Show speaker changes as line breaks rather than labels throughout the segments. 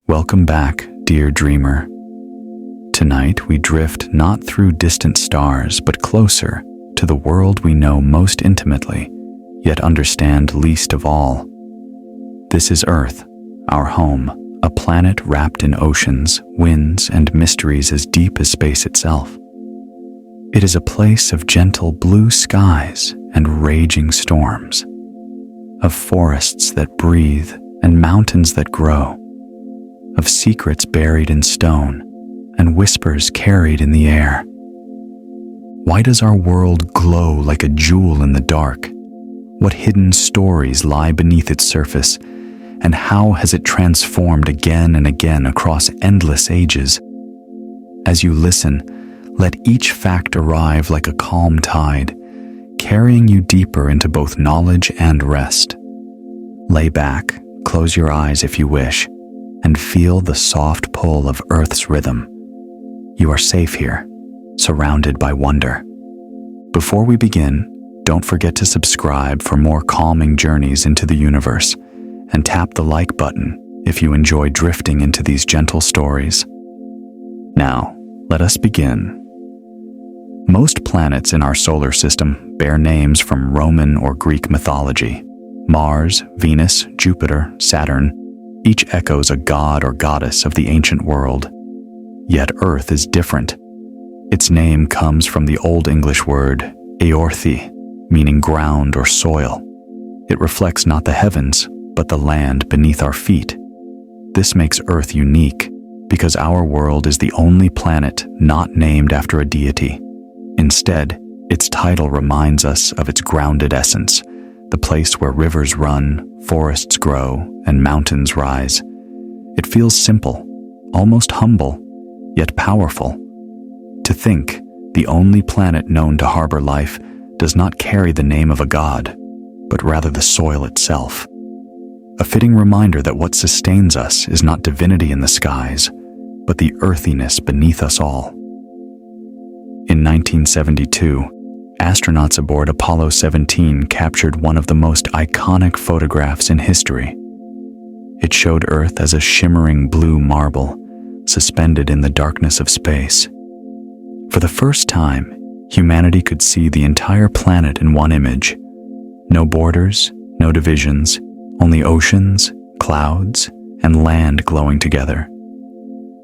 Welcome back, dear dreamer. Tonight we drift not through distant stars, but closer to the world we know most intimately, yet understand least of all. This is Earth, our home, a planet wrapped in oceans, winds, and mysteries as deep as space itself. It is a place of gentle blue skies and raging storms, of forests that breathe and mountains that grow, of secrets buried in stone and whispers carried in the air. Why does our world glow like a jewel in the dark? What hidden stories lie beneath its surface, and how has it transformed again and again across endless ages? As you listen, let each fact arrive like a calm tide, carrying you deeper into both knowledge and rest. Lay back, close your eyes if you wish, and feel the soft pull of Earth's rhythm. You are safe here, surrounded by wonder. Before we begin, don't forget to subscribe for more calming journeys into the universe, and tap the like button if you enjoy drifting into these gentle stories. Now, let us begin. Most planets in our solar system bear names from Roman or Greek mythology. Mars, Venus, Jupiter, Saturn, each echoes a god or goddess of the ancient world. Yet Earth is different. Its name comes from the Old English word eorthi, meaning ground or soil. It reflects not the heavens, but the land beneath our feet. This makes Earth unique because our world is the only planet not named after a deity. Instead, its title reminds us of its grounded essence, the place where rivers run, forests grow, and mountains rise. It feels simple, almost humble, yet powerful. To think, the only planet known to harbor life does not carry the name of a god, but rather the soil itself. A fitting reminder that what sustains us is not divinity in the skies, but the earthiness beneath us all. In 1972, astronauts aboard Apollo 17 captured one of the most iconic photographs in history. It showed Earth as a shimmering blue marble, suspended in the darkness of space. For the first time, humanity could see the entire planet in one image. No borders, no divisions, only oceans, clouds, and land glowing together.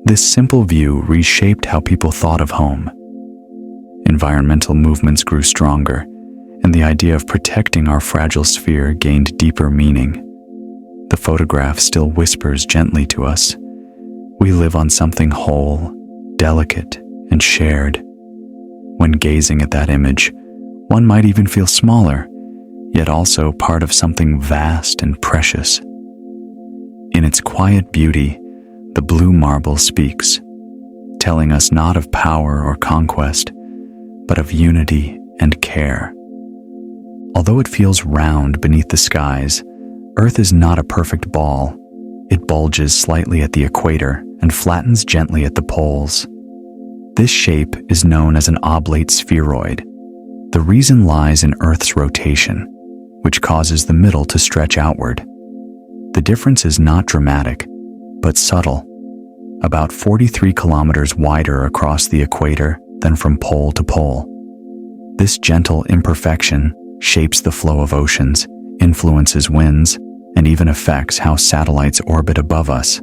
This simple view reshaped how people thought of home. Environmental movements grew stronger, and the idea of protecting our fragile sphere gained deeper meaning. The photograph still whispers gently to us. We live on something whole, delicate, and shared. When gazing at that image, one might even feel smaller, yet also part of something vast and precious. In its quiet beauty, the blue marble speaks, telling us not of power or conquest, but of unity and care. Although it feels round beneath the skies, Earth is not a perfect ball. It bulges slightly at the equator and flattens gently at the poles. This shape is known as an oblate spheroid. The reason lies in Earth's rotation, which causes the middle to stretch outward. The difference is not dramatic, but subtle, about 43 kilometers wider across the equator than from pole to pole. This gentle imperfection shapes the flow of oceans, influences winds, and even affects how satellites orbit above us.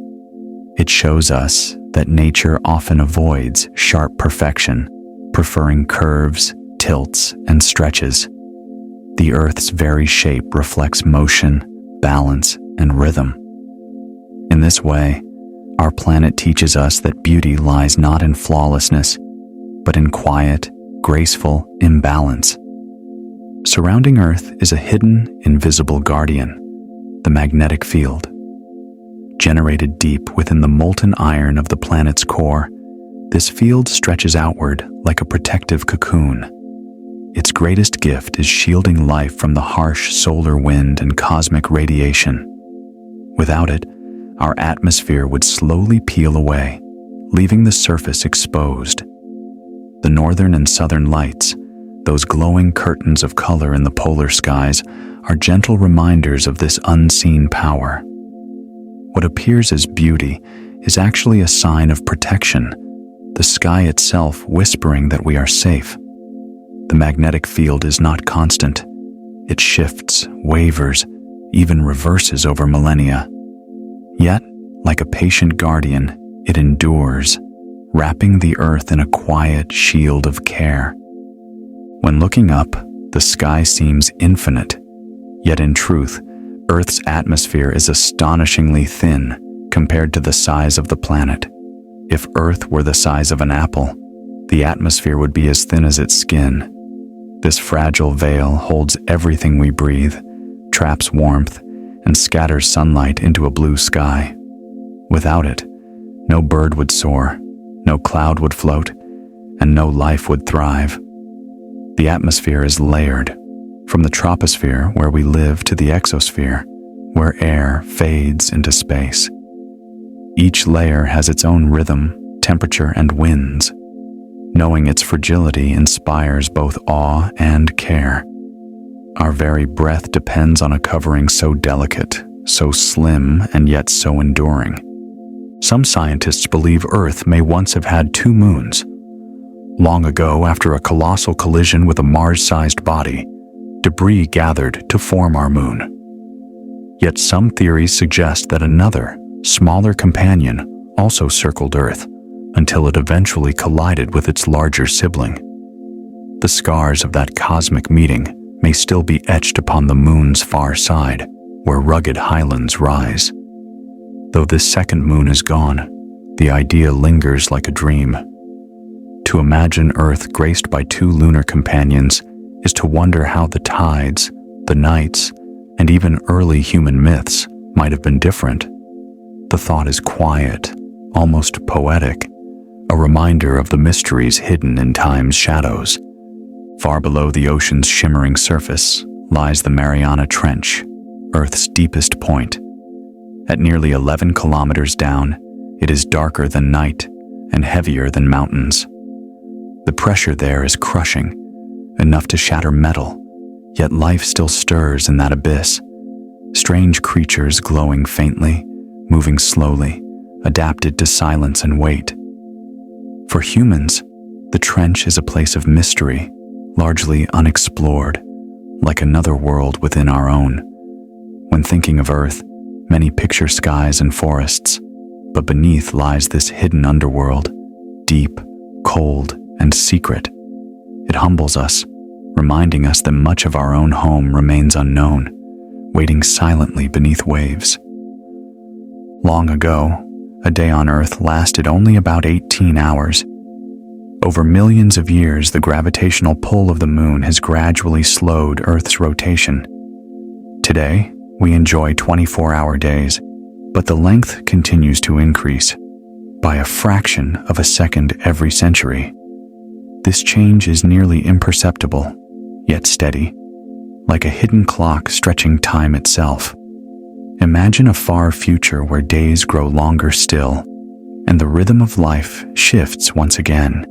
It shows us that nature often avoids sharp perfection, preferring curves, tilts, and stretches. The Earth's very shape reflects motion, balance, and rhythm. In this way, our planet teaches us that beauty lies not in flawlessness, but in quiet, graceful imbalance. Surrounding Earth is a hidden, invisible guardian, the magnetic field. Generated deep within the molten iron of the planet's core, this field stretches outward like a protective cocoon. Its greatest gift is shielding life from the harsh solar wind and cosmic radiation. Without it, our atmosphere would slowly peel away, leaving the surface exposed. The northern and southern lights, those glowing curtains of color in the polar skies, are gentle reminders of this unseen power. What appears as beauty is actually a sign of protection, the sky itself whispering that we are safe. The magnetic field is not constant. It shifts, wavers, even reverses over millennia. Yet, like a patient guardian, it endures, wrapping the earth in a quiet shield of care. When looking up, the sky seems infinite, yet in truth, Earth's atmosphere is astonishingly thin compared to the size of the planet. If Earth were the size of an apple, the atmosphere would be as thin as its skin. This fragile veil holds everything we breathe, traps warmth, and scatters sunlight into a blue sky. Without it, no bird would soar, no cloud would float, and no life would thrive. The atmosphere is layered, from the troposphere where we live to the exosphere, where air fades into space. Each layer has its own rhythm, temperature, and winds. Knowing its fragility inspires both awe and care. Our very breath depends on a covering so delicate, so slim, and yet so enduring. Some scientists believe Earth may once have had 2 moons. Long ago, after a colossal collision with a Mars-sized body, debris gathered to form our moon. Yet some theories suggest that another, smaller companion also circled Earth until it eventually collided with its larger sibling. The scars of that cosmic meeting may still be etched upon the moon's far side, where rugged highlands rise. Though this second moon is gone, the idea lingers like a dream. To imagine Earth graced by 2 lunar companions is to wonder how the tides, the nights, and even early human myths might have been different. The thought is quiet, almost poetic, a reminder of the mysteries hidden in time's shadows. Far below the ocean's shimmering surface lies the Mariana Trench, Earth's deepest point. At nearly 11 kilometers down, it is darker than night and heavier than mountains. The pressure there is crushing, enough to shatter metal, yet life still stirs in that abyss. Strange creatures glowing faintly, moving slowly, adapted to silence and weight. For humans, the trench is a place of mystery, largely unexplored, like another world within our own. When thinking of Earth, many picture skies and forests, but beneath lies this hidden underworld, deep, cold, and secret. It humbles us, reminding us that much of our own home remains unknown, waiting silently beneath waves. Long ago, a day on Earth lasted only about 18 hours. Over millions of years, the gravitational pull of the moon has gradually slowed Earth's rotation. Today, we enjoy 24-hour days, but the length continues to increase by a fraction of a second every century. This change is nearly imperceptible, yet steady, like a hidden clock stretching time itself. Imagine a far future where days grow longer still, and the rhythm of life shifts once again.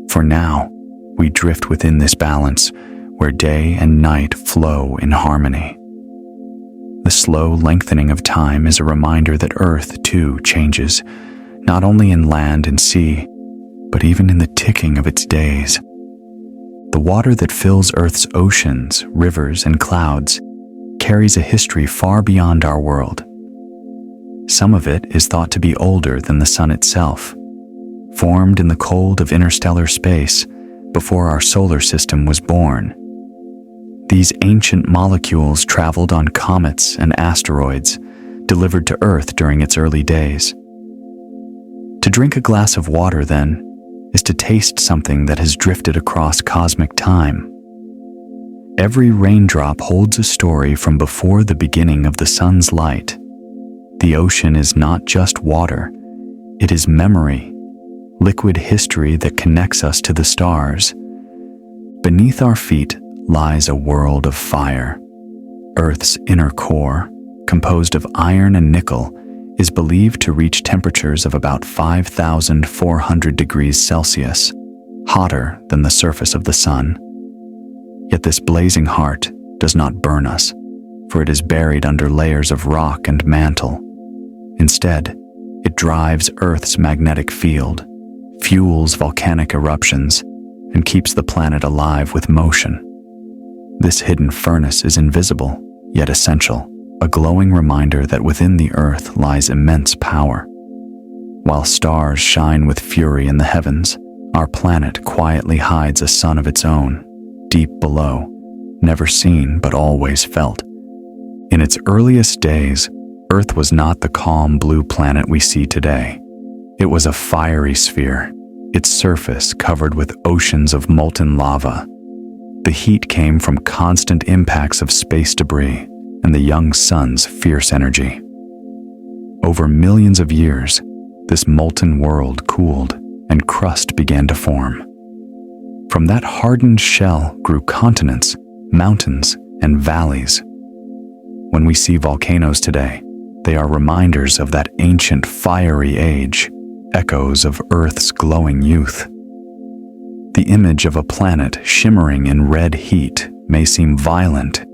For now, we drift within this balance, where day and night flow in harmony. The slow lengthening of time is a reminder that Earth, too, changes, not only in land and sea, but even in the ticking of its days. The water that fills Earth's oceans, rivers, and clouds carries a history far beyond our world. Some of it is thought to be older than the sun itself, formed in the cold of interstellar space before our solar system was born. These ancient molecules traveled on comets and asteroids, delivered to Earth during its early days. To drink a glass of water, then, is to taste something that has drifted across cosmic time. Every raindrop holds a story from before the beginning of the sun's light. The ocean is not just water, it is memory, liquid history that connects us to the stars. Beneath our feet lies a world of fire. Earth's inner core, composed of iron and nickel, is believed to reach temperatures of about 5,400 degrees Celsius, hotter than the surface of the sun. Yet this blazing heart does not burn us, for it is buried under layers of rock and mantle. Instead, It drives Earth's magnetic field, fuels volcanic eruptions, and keeps the planet alive with motion. This hidden furnace is invisible, yet essential, a glowing reminder that within the Earth lies immense power. While stars shine with fury in the heavens, our planet quietly hides a sun of its own, deep below, never seen but always felt. In its earliest days, Earth was not the calm blue planet we see today. It was a fiery sphere, its surface covered with oceans of molten lava. The heat came from constant impacts of space debris and the young sun's fierce energy. Over millions of years, this molten world cooled and crust began to form. From that hardened shell grew continents, mountains, and valleys. When we see volcanoes today, they are reminders of that ancient fiery age, echoes of Earth's glowing youth. The image of a planet shimmering in red heat may seem violent,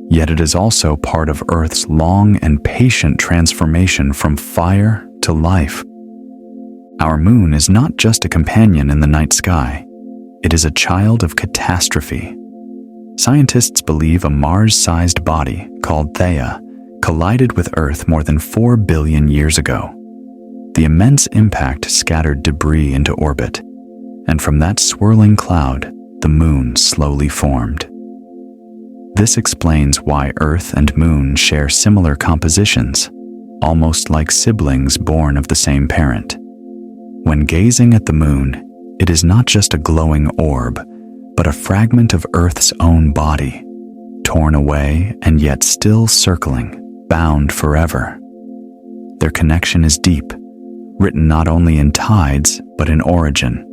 yet it is also part of Earth's long and patient transformation from fire to life. Our moon is not just a companion in the night sky. It is a child of catastrophe. Scientists believe a Mars-sized body called Theia collided with Earth more than 4 billion years ago. The immense impact scattered debris into orbit, and from that swirling cloud, the moon slowly formed. This explains why Earth and Moon share similar compositions, almost like siblings born of the same parent. When gazing at the moon, it is not just a glowing orb, but a fragment of Earth's own body, torn away and yet still circling, bound forever. Their connection is deep, written not only in tides, but in origin.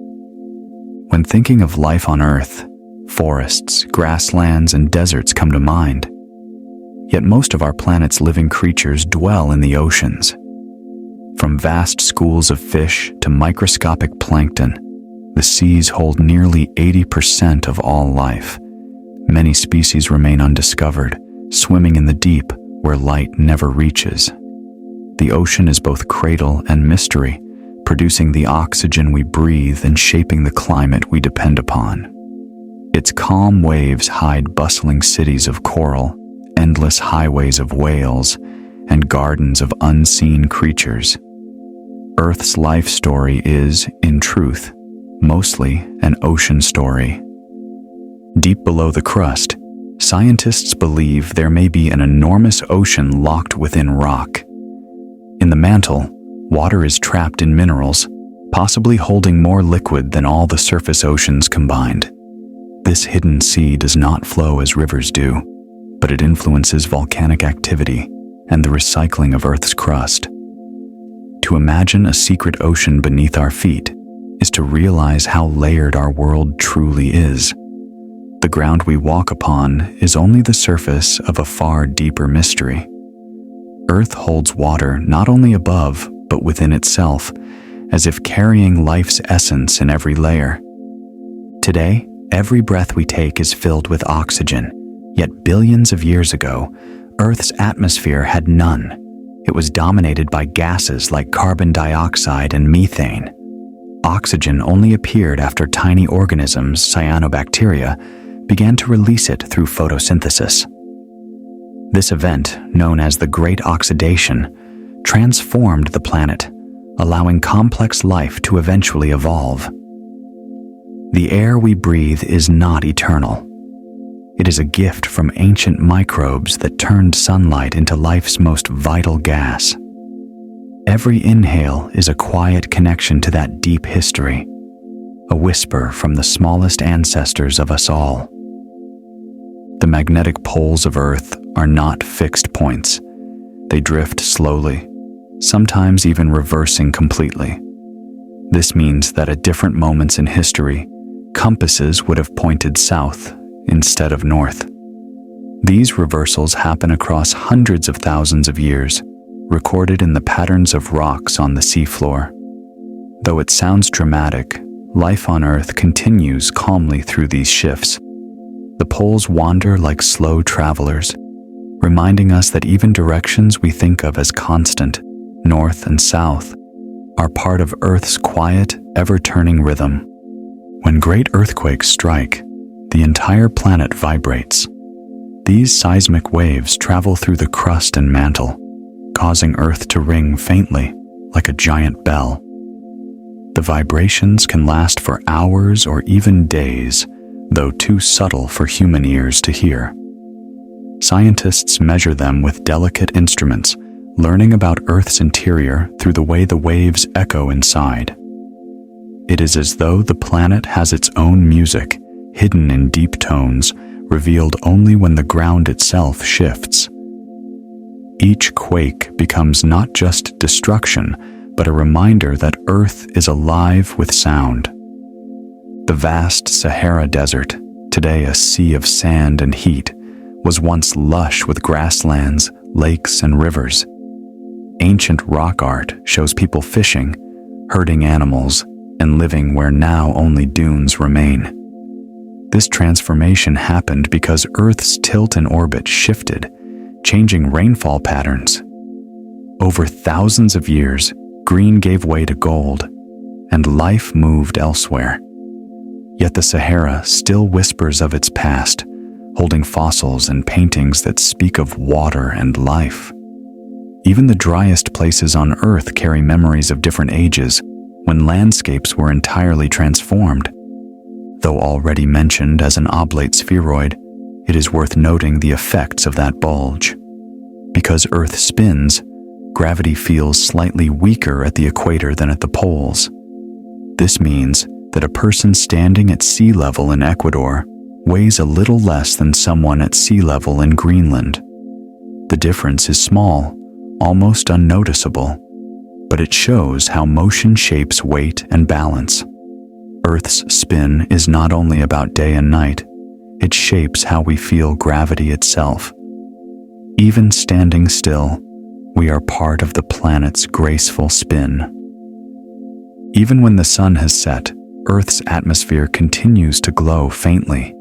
When thinking of life on Earth, forests, grasslands, and deserts come to mind. Yet most of our planet's living creatures dwell in the oceans. From vast schools of fish to microscopic plankton, the seas hold nearly 80% of all life. Many species remain undiscovered, swimming in the deep where light never reaches. The ocean is both cradle and mystery, producing the oxygen we breathe and shaping the climate we depend upon. Its calm waves hide bustling cities of coral, endless highways of whales, and gardens of unseen creatures. Earth's life story is, in truth, mostly an ocean story. Deep below the crust, scientists believe there may be an enormous ocean locked within rock. In the mantle, water is trapped in minerals, possibly holding more liquid than all the surface oceans combined. This hidden sea does not flow as rivers do, but it influences volcanic activity and the recycling of Earth's crust. To imagine a secret ocean beneath our feet is to realize how layered our world truly is. The ground we walk upon is only the surface of a far deeper mystery. Earth holds water not only above, but within itself, as if carrying life's essence in every layer. Today, every breath we take is filled with oxygen, yet billions of years ago, Earth's atmosphere had none. It was dominated by gases like carbon dioxide and methane. Oxygen only appeared after tiny organisms, cyanobacteria, began to release it through photosynthesis. This event, known as the Great Oxidation, transformed the planet, allowing complex life to eventually evolve. The air we breathe is not eternal. It is a gift from ancient microbes that turned sunlight into life's most vital gas. Every inhale is a quiet connection to that deep history, a whisper from the smallest ancestors of us all. The magnetic poles of Earth are not fixed points. They drift slowly, sometimes even reversing completely. This means that at different moments in history, compasses would have pointed south instead of north. These reversals happen across hundreds of thousands of years, recorded in the patterns of rocks on the seafloor. Though it sounds dramatic, life on Earth continues calmly through these shifts. The poles wander like slow travelers, reminding us that even directions we think of as constant north and south, are part of Earth's quiet, ever-turning rhythm. When great earthquakes strike, the entire planet vibrates. These seismic waves travel through the crust and mantle, causing Earth to ring faintly, like a giant bell. The vibrations can last for hours or even days, though too subtle for human ears to hear. Scientists measure them with delicate instruments, learning about Earth's interior through the way the waves echo inside. It is as though the planet has its own music, hidden in deep tones, revealed only when the ground itself shifts. Each quake becomes not just destruction, but a reminder that Earth is alive with sound. The vast Sahara Desert, today a sea of sand and heat, was once lush with grasslands, lakes, and rivers. Ancient rock art shows people fishing, herding animals, and living where now only dunes remain. This transformation happened because Earth's tilt and orbit shifted, changing rainfall patterns. Over thousands of years, green gave way to gold, and life moved elsewhere. Yet the Sahara still whispers of its past, holding fossils and paintings that speak of water and life. Even the driest places on Earth carry memories of different ages, when landscapes were entirely transformed. Though already mentioned as an oblate spheroid, it is worth noting the effects of that bulge. Because Earth spins, gravity feels slightly weaker at the equator than at the poles. This means that a person standing at sea level in Ecuador weighs a little less than someone at sea level in Greenland. The difference is small, almost unnoticeable, but it shows how motion shapes weight and balance. Earth's spin is not only about day and night, it shapes how we feel gravity itself. Even standing still, we are part of the planet's graceful spin. Even when the sun has set, Earth's atmosphere continues to glow faintly.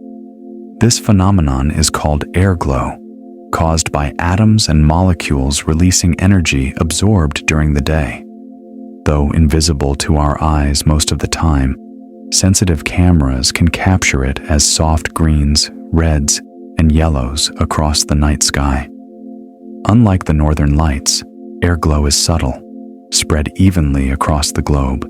This phenomenon is called air glow, caused by atoms and molecules releasing energy absorbed during the day. Though invisible to our eyes most of the time, sensitive cameras can capture it as soft greens, reds, and yellows across the night sky. Unlike the northern lights, air glow is subtle, spread evenly across the globe.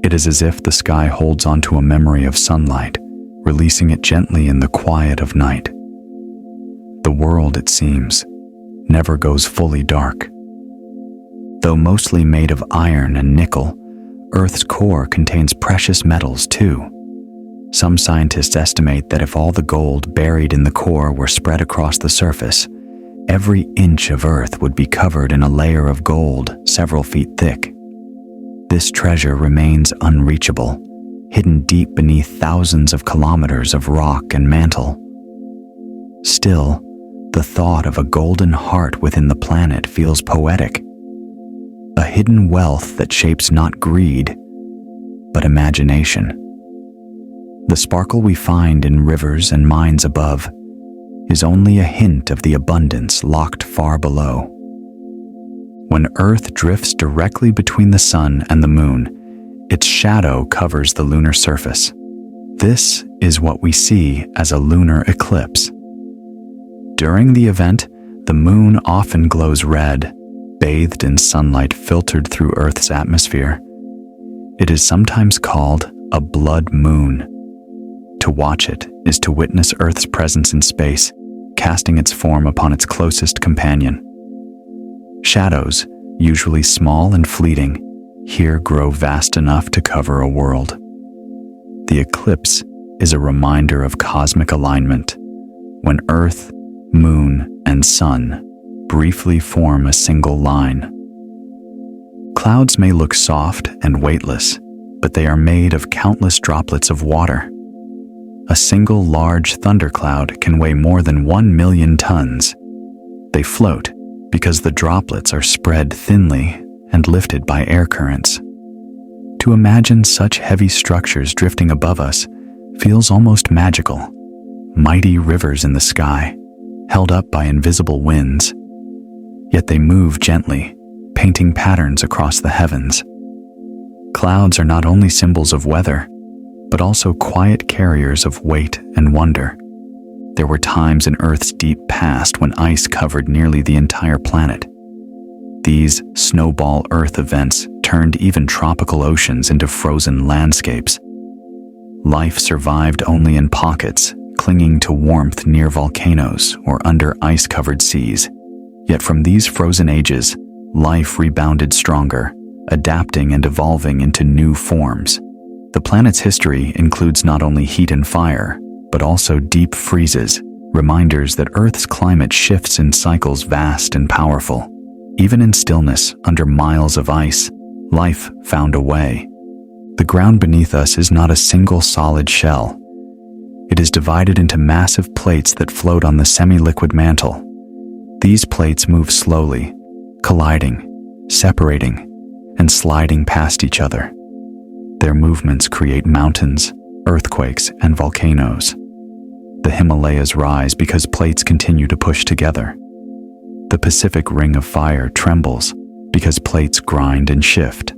It is as if the sky holds onto a memory of sunlight, releasing it gently in the quiet of night. The world, it seems, never goes fully dark. Though mostly made of iron and nickel, Earth's core contains precious metals too. Some scientists estimate that if all the gold buried in the core were spread across the surface, every inch of Earth would be covered in a layer of gold several feet thick. This treasure remains unreachable, hidden deep beneath thousands of kilometers of rock and mantle. Still, the thought of a golden heart within the planet feels poetic. A hidden wealth that shapes not greed, but imagination. The sparkle we find in rivers and mines above is only a hint of the abundance locked far below. When Earth drifts directly between the sun and the moon, its shadow covers the lunar surface. This is what we see as a lunar eclipse. During the event, the moon often glows red, bathed in sunlight filtered through Earth's atmosphere. It is sometimes called a blood moon. To watch it is to witness Earth's presence in space, casting its form upon its closest companion. Shadows, usually small and fleeting, here grow vast enough to cover a world. The eclipse is a reminder of cosmic alignment, when Earth, moon, and sun briefly form a single line. Clouds may look soft and weightless, but they are made of countless droplets of water. A single large thundercloud can weigh more than 1 million tons. They float because the droplets are spread thinly and lifted by air currents. To imagine such heavy structures drifting above us feels almost magical. Mighty rivers in the sky, held up by invisible winds. Yet they move gently, painting patterns across the heavens. Clouds are not only symbols of weather, but also quiet carriers of weight and wonder. There were times in Earth's deep past when ice covered nearly the entire planet. These snowball Earth events turned even tropical oceans into frozen landscapes. Life survived only in pockets, clinging to warmth near volcanoes or under ice-covered seas. Yet from these frozen ages, life rebounded stronger, adapting and evolving into new forms. The planet's history includes not only heat and fire, but also deep freezes, reminders that Earth's climate shifts in cycles vast and powerful. Even in stillness, under miles of ice, life found a way. The ground beneath us is not a single solid shell. It is divided into massive plates that float on the semi-liquid mantle. These plates move slowly, colliding, separating, and sliding past each other. Their movements create mountains, earthquakes, and volcanoes. The Himalayas rise because plates continue to push together. The Pacific Ring of Fire trembles because plates grind and shift.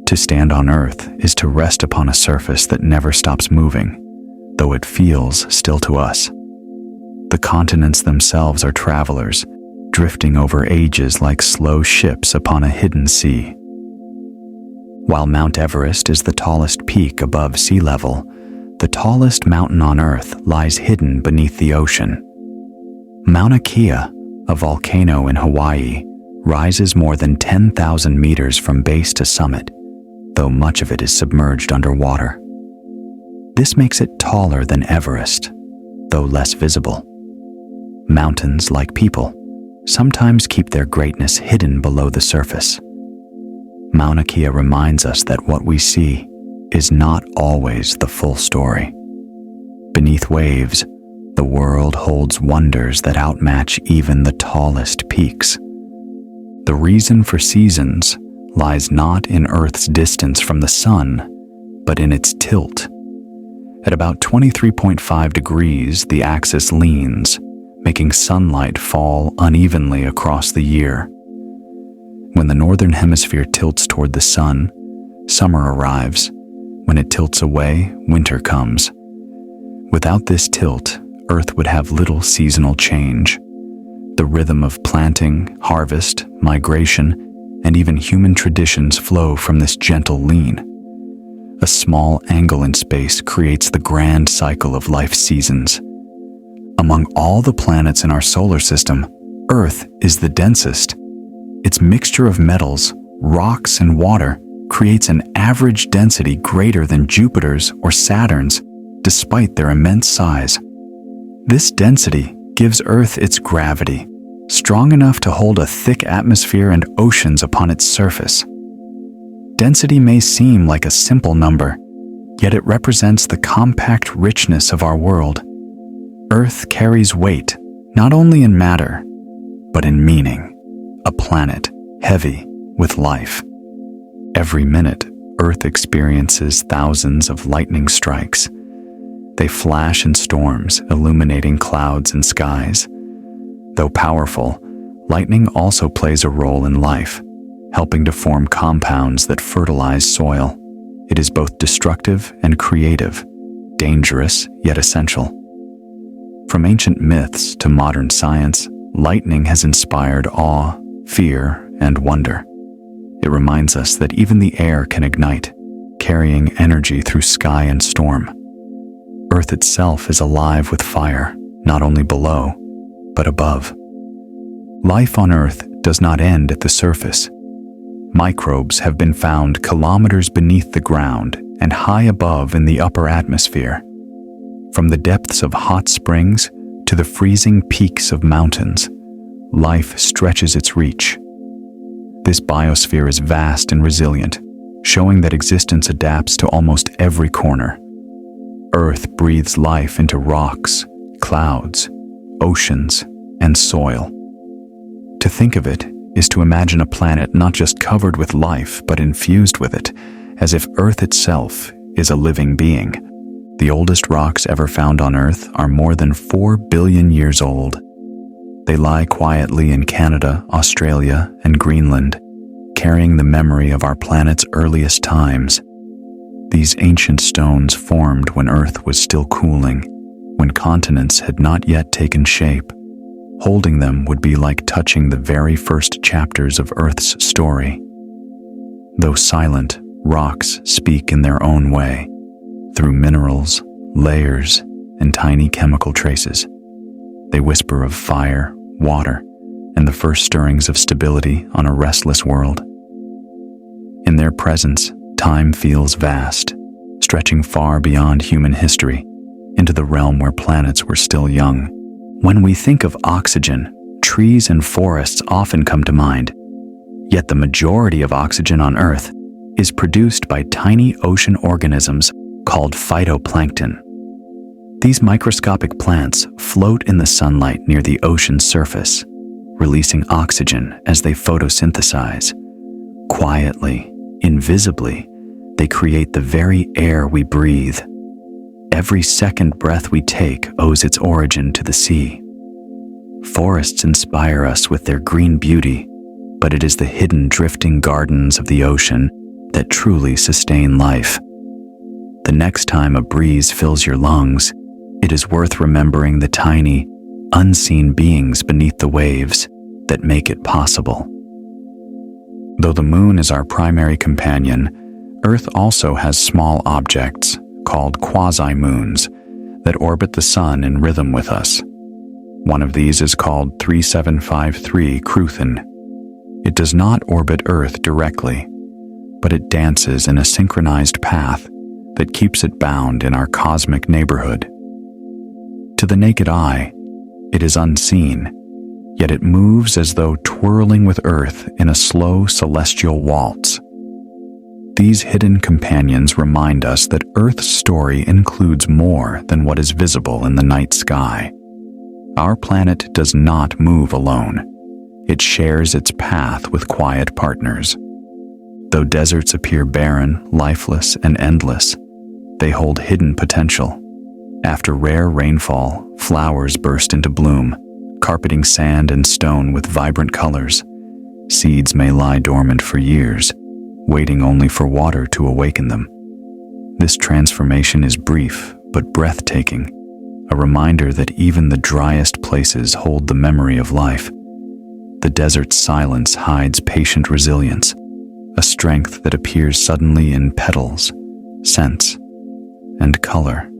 To stand on Earth is to rest upon a surface that never stops moving, though it feels still to us. The continents themselves are travelers, drifting over ages like slow ships upon a hidden sea. While Mount Everest is the tallest peak above sea level, the tallest mountain on Earth lies hidden beneath the ocean. Mauna Kea, a volcano in Hawaii, rises more than 10,000 meters from base to summit, though much of it is submerged underwater. This makes it taller than Everest, though less visible. Mountains, like people, sometimes keep their greatness hidden below the surface. Mauna Kea reminds us that what we see is not always the full story. Beneath waves, the world holds wonders that outmatch even the tallest peaks. The reason for seasons lies not in Earth's distance from the sun, but in its tilt. At about 23.5 degrees, the axis leans, making sunlight fall unevenly across the year. When the northern hemisphere tilts toward the sun, summer arrives. When it tilts away, winter comes. Without this tilt, Earth would have little seasonal change. The rhythm of planting, harvest, migration, and even human traditions flow from this gentle lean. A small angle in space creates the grand cycle of life's seasons. Among all the planets in our solar system, Earth is the densest. Its mixture of metals, rocks, and water creates an average density greater than Jupiter's or Saturn's, despite their immense size. This density gives Earth its gravity, strong enough to hold a thick atmosphere and oceans upon its surface. Density may seem like a simple number, yet it represents the compact richness of our world. Earth carries weight, not only in matter, but in meaning. A planet heavy with life. Every minute, Earth experiences thousands of lightning strikes. They flash in storms, illuminating clouds and skies. Though powerful, lightning also plays a role in life, helping to form compounds that fertilize soil. It is both destructive and creative, dangerous yet essential. From ancient myths to modern science, lightning has inspired awe, fear, and wonder. It reminds us that even the air can ignite, carrying energy through sky and storm. Earth itself is alive with fire, not only below, but above. Life on Earth does not end at the surface. Microbes have been found kilometers beneath the ground and high above in the upper atmosphere. From the depths of hot springs to the freezing peaks of mountains, life stretches its reach. This biosphere is vast and resilient, showing that existence adapts to almost every corner. Earth breathes life into rocks, clouds, oceans, and soil. To think of it is to imagine a planet not just covered with life, but infused with it, as if Earth itself is a living being. The oldest rocks ever found on Earth are more than 4 billion years old. They lie quietly in Canada, Australia, and Greenland, carrying the memory of our planet's earliest times. These ancient stones formed when Earth was still cooling, when continents had not yet taken shape. Holding them would be like touching the very first chapters of Earth's story. Though silent, rocks speak in their own way, through minerals, layers, and tiny chemical traces. They whisper of fire, water, and the first stirrings of stability on a restless world. In their presence, time feels vast, stretching far beyond human history, into the realm where planets were still young. When we think of oxygen, trees and forests often come to mind. Yet the majority of oxygen on Earth is produced by tiny ocean organisms called phytoplankton. These microscopic plants float in the sunlight near the ocean's surface, releasing oxygen as they photosynthesize. Quietly, invisibly, they create the very air we breathe. Every second breath we take owes its origin to the sea. Forests inspire us with their green beauty, but it is the hidden drifting gardens of the ocean that truly sustain life. The next time a breeze fills your lungs, it is worth remembering the tiny, unseen beings beneath the waves that make it possible. Though the moon is our primary companion, Earth also has small objects, called quasi-moons, that orbit the sun in rhythm with us. One of these is called 3753 Cruthin. It does not orbit Earth directly, but it dances in a synchronized path that keeps it bound in our cosmic neighborhood. To the naked eye, it is unseen, yet it moves as though twirling with Earth in a slow celestial waltz. These hidden companions remind us that Earth's story includes more than what is visible in the night sky. Our planet does not move alone. It shares its path with quiet partners. Though deserts appear barren, lifeless, and endless, they hold hidden potential. After rare rainfall, flowers burst into bloom, carpeting sand and stone with vibrant colors. Seeds may lie dormant for years, waiting only for water to awaken them. This transformation is brief but breathtaking, a reminder that even the driest places hold the memory of life. The desert's silence hides patient resilience, a strength that appears suddenly in petals, scents, and color.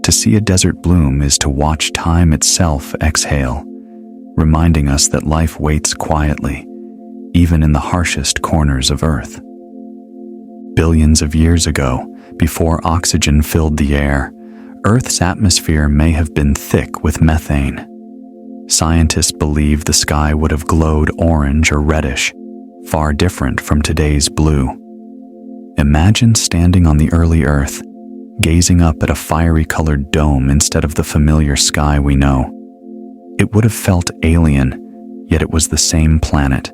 To see a desert bloom is to watch time itself exhale, reminding us that life waits quietly, even in the harshest corners of Earth. Billions of years ago, before oxygen filled the air, Earth's atmosphere may have been thick with methane. Scientists believe the sky would have glowed orange or reddish, far different from today's blue. Imagine standing on the early Earth, gazing up at a fiery-colored dome instead of the familiar sky we know. It would have felt alien, yet it was the same planet.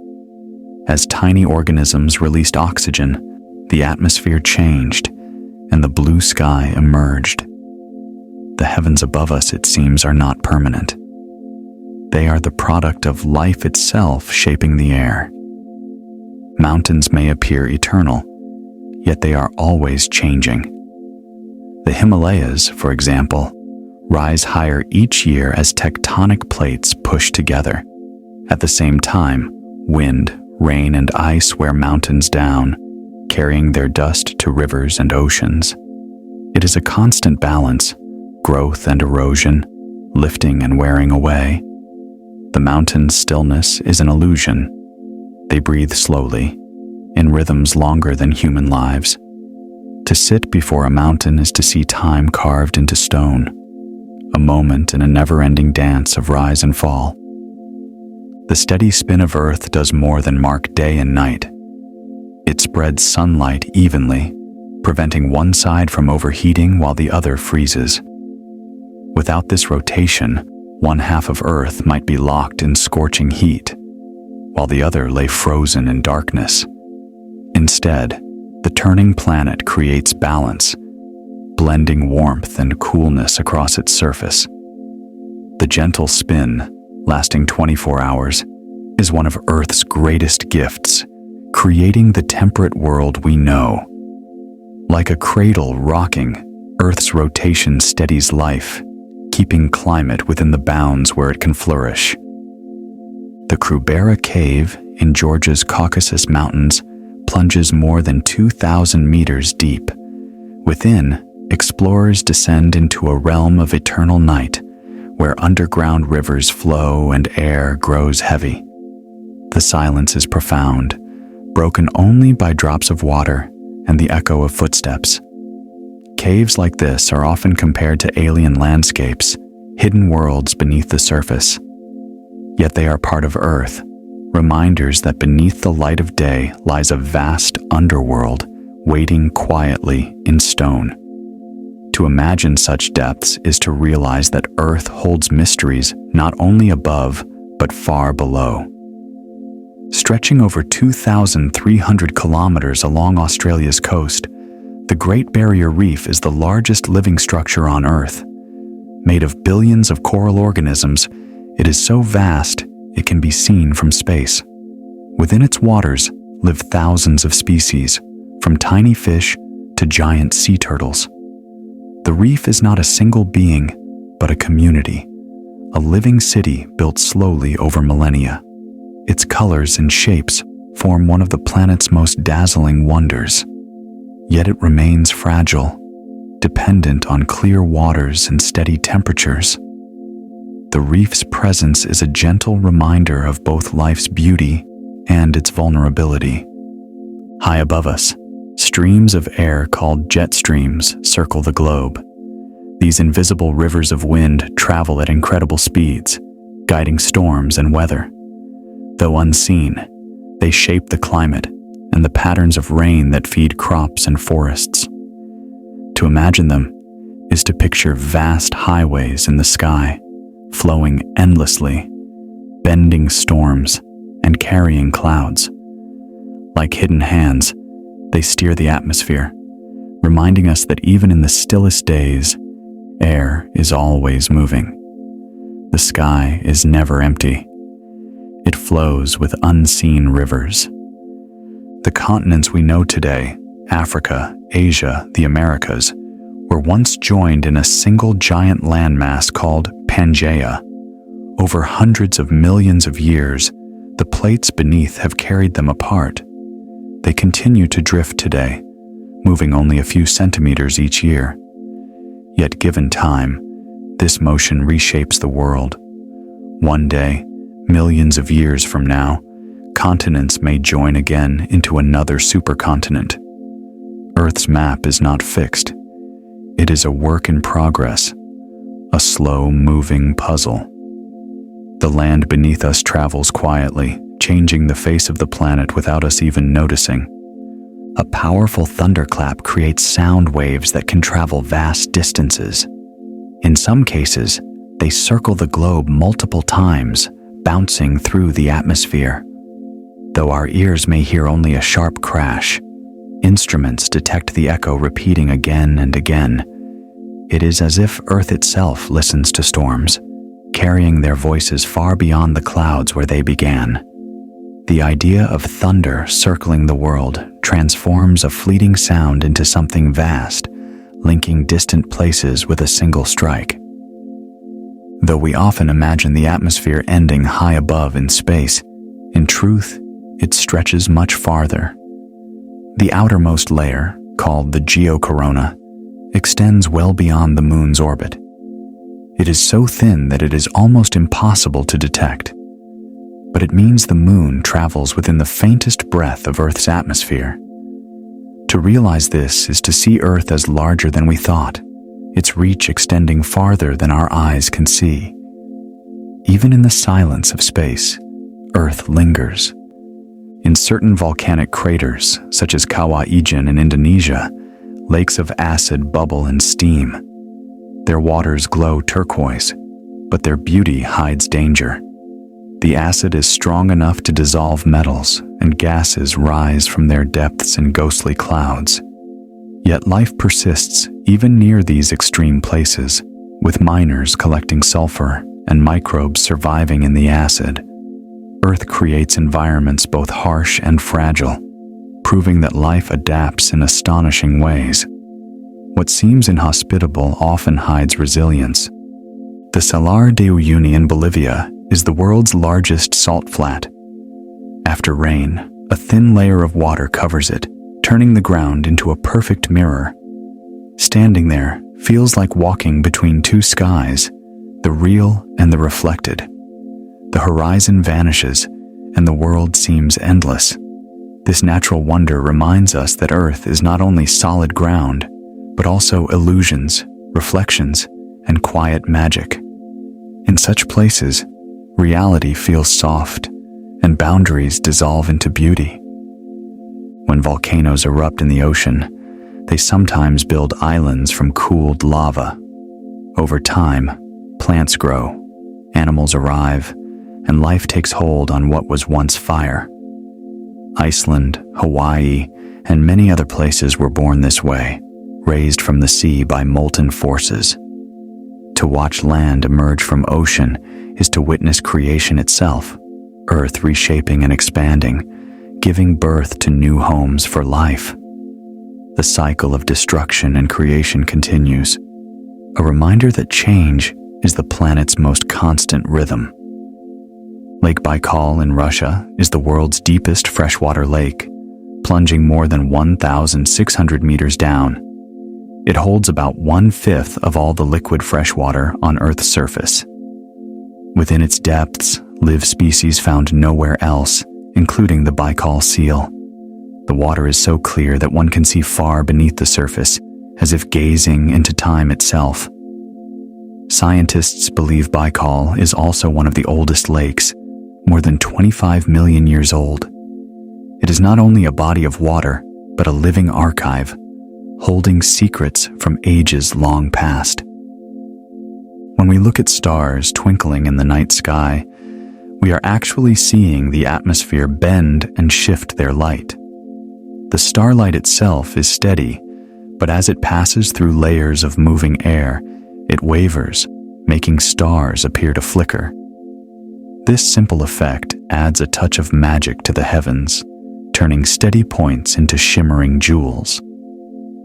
As tiny organisms released oxygen, the atmosphere changed, and the blue sky emerged. The heavens above us, it seems, are not permanent. They are the product of life itself shaping the air. Mountains may appear eternal, yet they are always changing. The Himalayas, for example, rise higher each year as tectonic plates push together. At the same time, wind, rain, and ice wear mountains down, carrying their dust to rivers and oceans. It is a constant balance, growth and erosion, lifting and wearing away. The mountain's stillness is an illusion. They breathe slowly, in rhythms longer than human lives. To sit before a mountain is to see time carved into stone, a moment in a never-ending dance of rise and fall. The steady spin of Earth does more than mark day and night. It spreads sunlight evenly, preventing one side from overheating while the other freezes. Without this rotation, one half of Earth might be locked in scorching heat, while the other lay frozen in darkness. Instead, the turning planet creates balance, blending warmth and coolness across its surface. The gentle spin, lasting 24 hours, is one of Earth's greatest gifts, creating the temperate world we know. Like a cradle rocking, Earth's rotation steadies life, keeping climate within the bounds where it can flourish. The Krubera Cave in Georgia's Caucasus Mountains plunges more than 2,000 meters deep. Within, explorers descend into a realm of eternal night, where underground rivers flow and air grows heavy. The silence is profound, broken only by drops of water and the echo of footsteps. Caves like this are often compared to alien landscapes, hidden worlds beneath the surface. Yet they are part of Earth, reminders that beneath the light of day lies a vast underworld waiting quietly in stone. To imagine such depths is to realize that Earth holds mysteries not only above, but far below. Stretching over 2,300 kilometers along Australia's coast, the Great Barrier Reef is the largest living structure on Earth. Made of billions of coral organisms, it is so vast it can be seen from space. Within its waters live thousands of species, from tiny fish to giant sea turtles. The reef is not a single being, but a community, a living city built slowly over millennia. Its colors and shapes form one of the planet's most dazzling wonders. Yet it remains fragile, dependent on clear waters and steady temperatures. The reef's presence is a gentle reminder of both life's beauty and its vulnerability. High above us, streams of air called jet streams circle the globe. These invisible rivers of wind travel at incredible speeds, guiding storms and weather. Though unseen, they shape the climate and the patterns of rain that feed crops and forests. To imagine them is to picture vast highways in the sky, flowing endlessly, bending storms and carrying clouds. Like hidden hands, they steer the atmosphere, reminding us that even in the stillest days, air is always moving. The sky is never empty. It flows with unseen rivers. The continents we know today, Africa, Asia, the Americas, were once joined in a single giant landmass called Pangaea. Over hundreds of millions of years, the plates beneath have carried them apart. They continue to drift today, moving only a few centimeters each year. Yet given time, this motion reshapes the world. One day, millions of years from now, continents may join again into another supercontinent. Earth's map is not fixed. It is a work in progress, a slow-moving puzzle. The land beneath us travels quietly, changing the face of the planet without us even noticing. A powerful thunderclap creates sound waves that can travel vast distances. In some cases, they circle the globe multiple times, bouncing through the atmosphere. Though our ears may hear only a sharp crash, instruments detect the echo repeating again and again. It is as if Earth itself listens to storms, carrying their voices far beyond the clouds where they began. The idea of thunder circling the world transforms a fleeting sound into something vast, linking distant places with a single strike. Though we often imagine the atmosphere ending high above in space, in truth, it stretches much farther. The outermost layer, called the geocorona, extends well beyond the moon's orbit. It is so thin that it is almost impossible to detect. But it means the moon travels within the faintest breath of Earth's atmosphere. To realize this is to see Earth as larger than we thought, its reach extending farther than our eyes can see. Even in the silence of space, Earth lingers. In certain volcanic craters, such as Kawah Ijen in Indonesia, lakes of acid bubble and steam. Their waters glow turquoise, but their beauty hides danger. The acid is strong enough to dissolve metals, and gases rise from their depths in ghostly clouds. Yet life persists even near these extreme places, with miners collecting sulfur and microbes surviving in the acid. Earth creates environments both harsh and fragile, proving that life adapts in astonishing ways. What seems inhospitable often hides resilience. The Salar de Uyuni in Bolivia is the world's largest salt flat. After rain, a thin layer of water covers it, turning the ground into a perfect mirror. Standing there feels like walking between two skies, the real and the reflected. The horizon vanishes, and the world seems endless. This natural wonder reminds us that Earth is not only solid ground, but also illusions, reflections, and quiet magic. In such places, reality feels soft, and boundaries dissolve into beauty. When volcanoes erupt in the ocean, they sometimes build islands from cooled lava. Over time, plants grow, animals arrive, and life takes hold on what was once fire. Iceland, Hawaii, and many other places were born this way, raised from the sea by molten forces. To watch land emerge from ocean is to witness creation itself, Earth reshaping and expanding, giving birth to new homes for life. The cycle of destruction and creation continues, a reminder that change is the planet's most constant rhythm. Lake Baikal in Russia is the world's deepest freshwater lake, plunging more than 1,600 meters down. It holds about 1/5 of all the liquid freshwater on Earth's surface. Within its depths live species found nowhere else, including the Baikal seal. The water is so clear that one can see far beneath the surface, as if gazing into time itself. Scientists believe Baikal is also one of the oldest lakes, more than 25 million years old. It is not only a body of water, but a living archive, holding secrets from ages long past. When we look at stars twinkling in the night sky, we are actually seeing the atmosphere bend and shift their light. The starlight itself is steady, but as it passes through layers of moving air, it wavers, making stars appear to flicker. This simple effect adds a touch of magic to the heavens, turning steady points into shimmering jewels.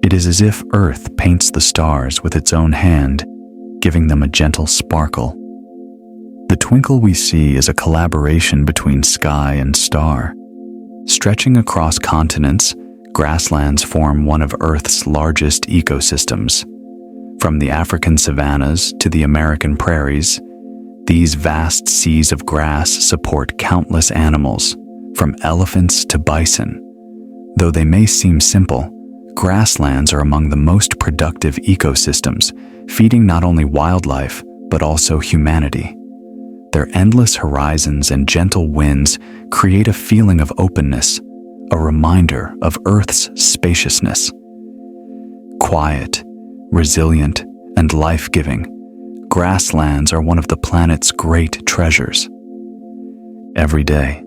It is as if Earth paints the stars with its own hand, giving them a gentle sparkle. The twinkle we see is a collaboration between sky and star. Stretching across continents, grasslands form one of Earth's largest ecosystems. From the African savannas to the American prairies, these vast seas of grass support countless animals, from elephants to bison. Though they may seem simple, grasslands are among the most productive ecosystems, feeding not only wildlife, but also humanity. Their endless horizons and gentle winds create a feeling of openness, a reminder of Earth's spaciousness. Quiet, resilient, and life-giving, grasslands are one of the planet's great treasures. Every day,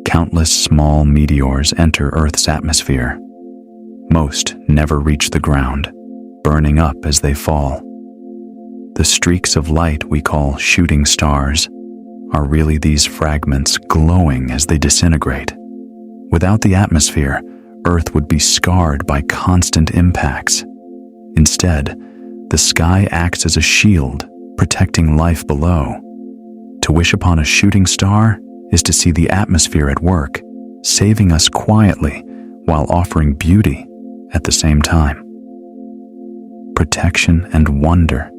countless small meteors enter Earth's atmosphere. Most never reach the ground, burning up as they fall. The streaks of light we call shooting stars are really these fragments glowing as they disintegrate. Without the atmosphere, Earth would be scarred by constant impacts. Instead, the sky acts as a shield, protecting life below. To wish upon a shooting star is to see the atmosphere at work, saving us quietly while offering beauty at the same time. Protection and wonder,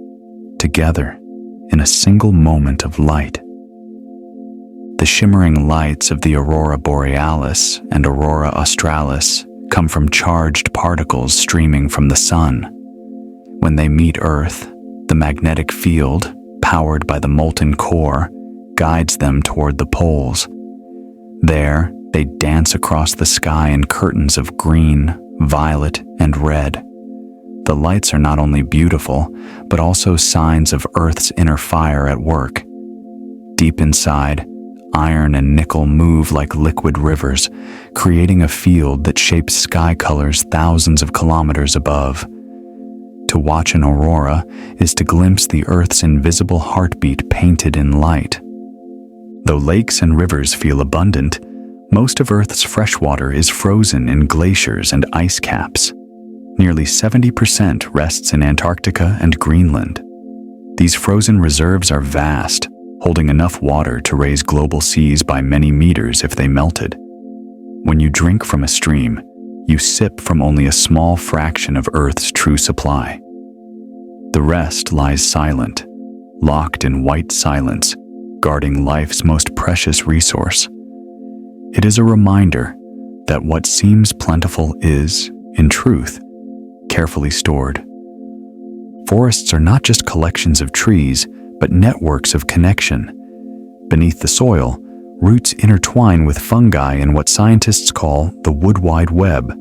together in a single moment of light. The shimmering lights of the aurora borealis and aurora australis come from charged particles streaming from the sun. When they meet Earth, the magnetic field, powered by the molten core, guides them toward the poles. There, they dance across the sky in curtains of green, violet, and red. The lights are not only beautiful, but also signs of Earth's inner fire at work. Deep inside, iron and nickel move like liquid rivers, creating a field that shapes sky colors thousands of kilometers above. To watch an aurora is to glimpse the Earth's invisible heartbeat painted in light. Though lakes and rivers feel abundant, most of Earth's freshwater is frozen in glaciers and ice caps. Nearly 70% rests in Antarctica and Greenland. These frozen reserves are vast, holding enough water to raise global seas by many meters if they melted. When you drink from a stream, you sip from only a small fraction of Earth's true supply. The rest lies silent, locked in white silence, guarding life's most precious resource. It is a reminder that what seems plentiful is, in truth, carefully stored. Forests are not just collections of trees, but networks of connection. Beneath the soil, roots intertwine with fungi in what scientists call the wood wide web.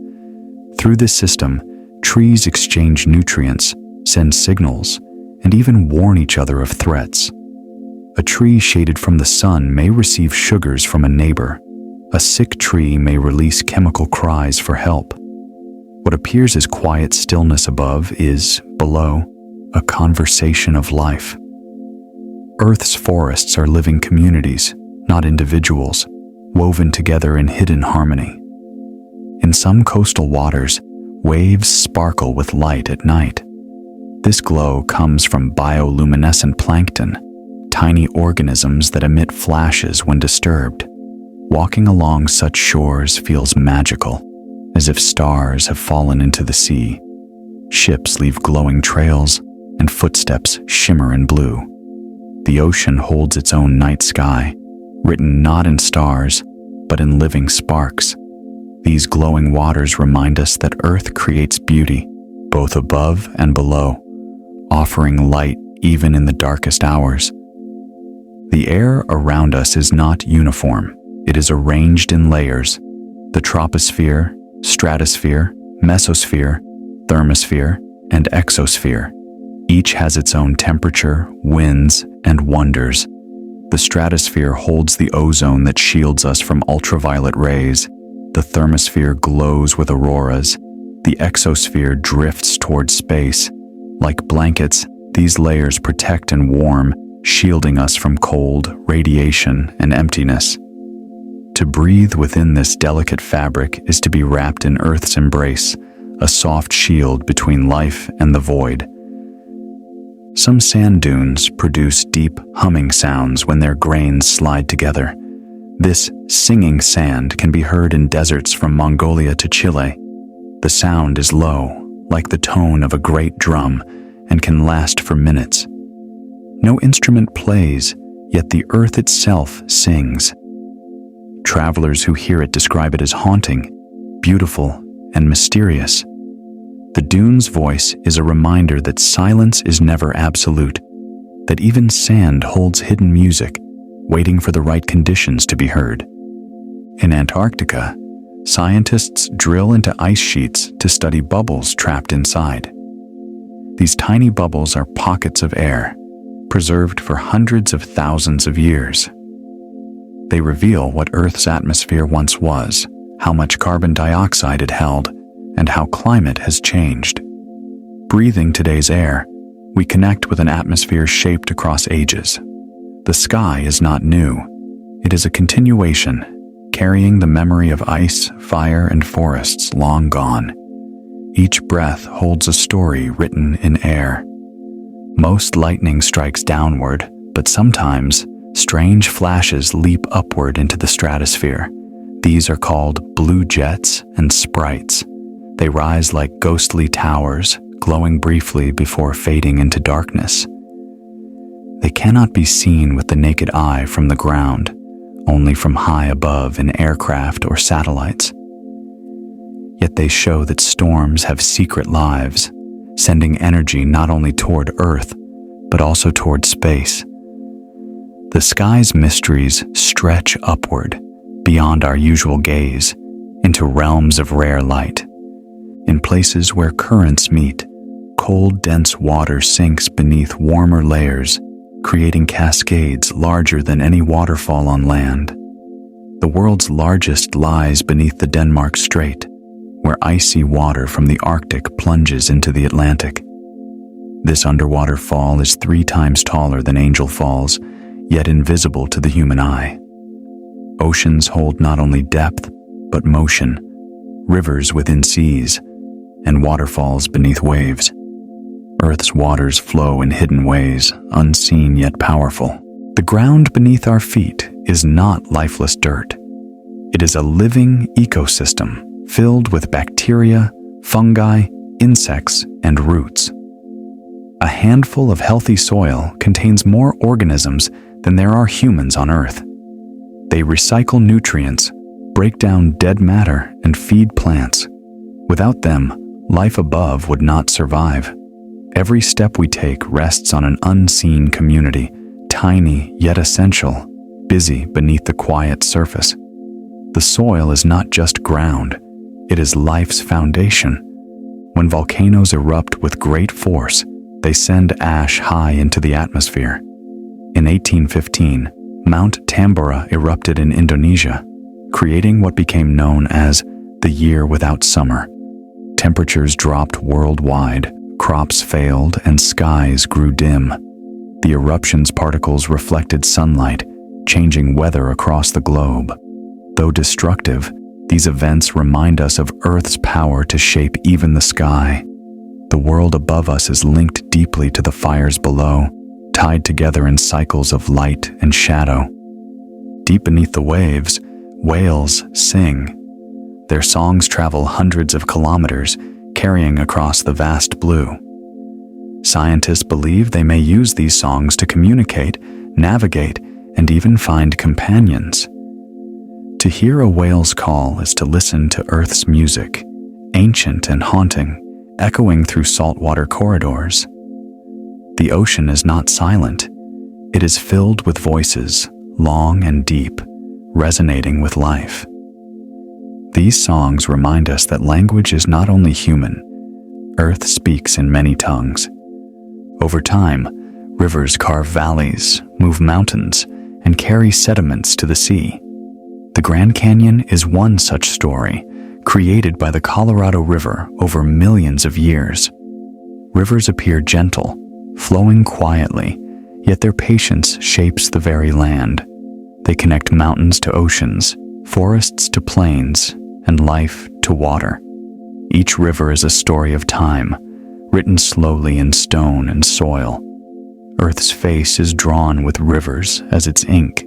Through this system, trees exchange nutrients, send signals, and even warn each other of threats. A tree shaded from the sun may receive sugars from a neighbor. A sick tree may release chemical cries for help. What appears as quiet stillness above is, below, a conversation of life. Earth's forests are living communities, not individuals, woven together in hidden harmony. In some coastal waters, waves sparkle with light at night. This glow comes from bioluminescent plankton, tiny organisms that emit flashes when disturbed. Walking along such shores feels magical, as if stars have fallen into the sea. Ships leave glowing trails, and footsteps shimmer in blue. The ocean holds its own night sky, written not in stars, but in living sparks. These glowing waters remind us that Earth creates beauty, both above and below, offering light even in the darkest hours. The air around us is not uniform. It is arranged in layers. The troposphere, stratosphere, mesosphere, thermosphere, and exosphere. Each has its own temperature, winds, and wonders. The stratosphere holds the ozone that shields us from ultraviolet rays. The thermosphere glows with auroras. The exosphere drifts towards space. Like blankets, these layers protect and warm, shielding us from cold, radiation, and emptiness. To breathe within this delicate fabric is to be wrapped in Earth's embrace, a soft shield between life and the void. Some sand dunes produce deep, humming sounds when their grains slide together. This singing sand can be heard in deserts from Mongolia to Chile. The sound is low, like the tone of a great drum, and can last for minutes. No instrument plays, yet the earth itself sings. Travelers who hear it describe it as haunting, beautiful, and mysterious. The dune's voice is a reminder that silence is never absolute, that even sand holds hidden music, waiting for the right conditions to be heard. In Antarctica, scientists drill into ice sheets to study bubbles trapped inside. These tiny bubbles are pockets of air, preserved for hundreds of thousands of years. They reveal what Earth's atmosphere once was, how much carbon dioxide it held, and how climate has changed. Breathing today's air, we connect with an atmosphere shaped across ages. The sky is not new. It is a continuation, carrying the memory of ice, fire, and forests long gone. Each breath holds a story written in air. Most lightning strikes downward, but sometimes strange flashes leap upward into the stratosphere. These are called blue jets and sprites. They rise like ghostly towers, glowing briefly before fading into darkness. They cannot be seen with the naked eye from the ground, only from high above in aircraft or satellites. Yet they show that storms have secret lives, sending energy not only toward Earth, but also toward space. The sky's mysteries stretch upward, beyond our usual gaze, into realms of rare light. In places where currents meet, cold, dense water sinks beneath warmer layers, creating cascades larger than any waterfall on land. The world's largest lies beneath the Denmark Strait, where icy water from the Arctic plunges into the Atlantic. This underwater fall is 3 times taller than Angel Falls, yet invisible to the human eye. Oceans hold not only depth, but motion, rivers within seas, and waterfalls beneath waves. Earth's waters flow in hidden ways, unseen yet powerful. The ground beneath our feet is not lifeless dirt. It is a living ecosystem filled with bacteria, fungi, insects, and roots. A handful of healthy soil contains more organisms than there are humans on Earth. They recycle nutrients, break down dead matter, and feed plants. Without them, life above would not survive. Every step we take rests on an unseen community, tiny yet essential, busy beneath the quiet surface. The soil is not just ground, it is life's foundation. When volcanoes erupt with great force, they send ash high into the atmosphere. In 1815, Mount Tambora erupted in Indonesia, creating what became known as the Year Without Summer. Temperatures dropped worldwide, crops failed, and skies grew dim. The eruption's particles reflected sunlight, changing weather across the globe. Though destructive, these events remind us of Earth's power to shape even the sky. The world above us is linked deeply to the fires below, tied together in cycles of light and shadow. Deep beneath the waves, whales sing. Their songs travel hundreds of kilometers, carrying across the vast blue. Scientists believe they may use these songs to communicate, navigate, and even find companions. To hear a whale's call is to listen to Earth's music, ancient and haunting, echoing through saltwater corridors. The ocean is not silent. It is filled with voices, long and deep, resonating with life. These songs remind us that language is not only human. Earth speaks in many tongues. Over time, rivers carve valleys, move mountains, and carry sediments to the sea. The Grand Canyon is one such story, created by the Colorado River over millions of years. Rivers appear gentle, flowing quietly, yet their patience shapes the very land. They connect mountains to oceans, forests to plains, and life to water. Each river is a story of time, written slowly in stone and soil. Earth's face is drawn with rivers as its ink.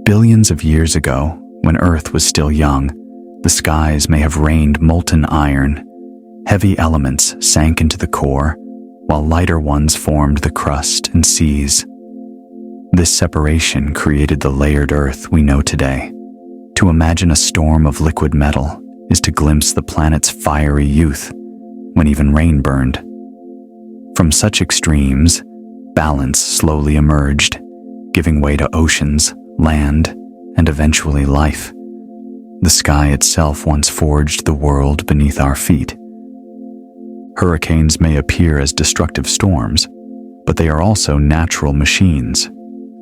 Billions of years ago, when Earth was still young, the skies may have rained molten iron. Heavy elements sank into the core, while lighter ones formed the crust and seas. This separation created the layered Earth we know today. To imagine a storm of liquid metal is to glimpse the planet's fiery youth, when even rain burned. From such extremes, balance slowly emerged, giving way to oceans, land, and eventually life. The sky itself once forged the world beneath our feet. Hurricanes may appear as destructive storms, but they are also natural machines.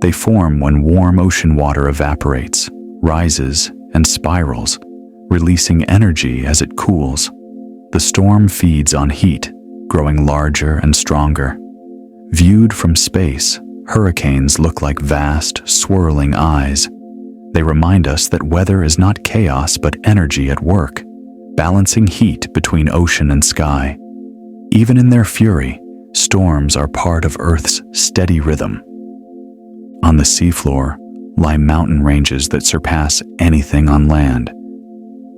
They form when warm ocean water evaporates, rises, and spirals, releasing energy as it cools. The storm feeds on heat, growing larger and stronger. Viewed from space, hurricanes look like vast, swirling eyes. They remind us that weather is not chaos but energy at work, balancing heat between ocean and sky. Even in their fury, storms are part of Earth's steady rhythm. On the seafloor lie mountain ranges that surpass anything on land.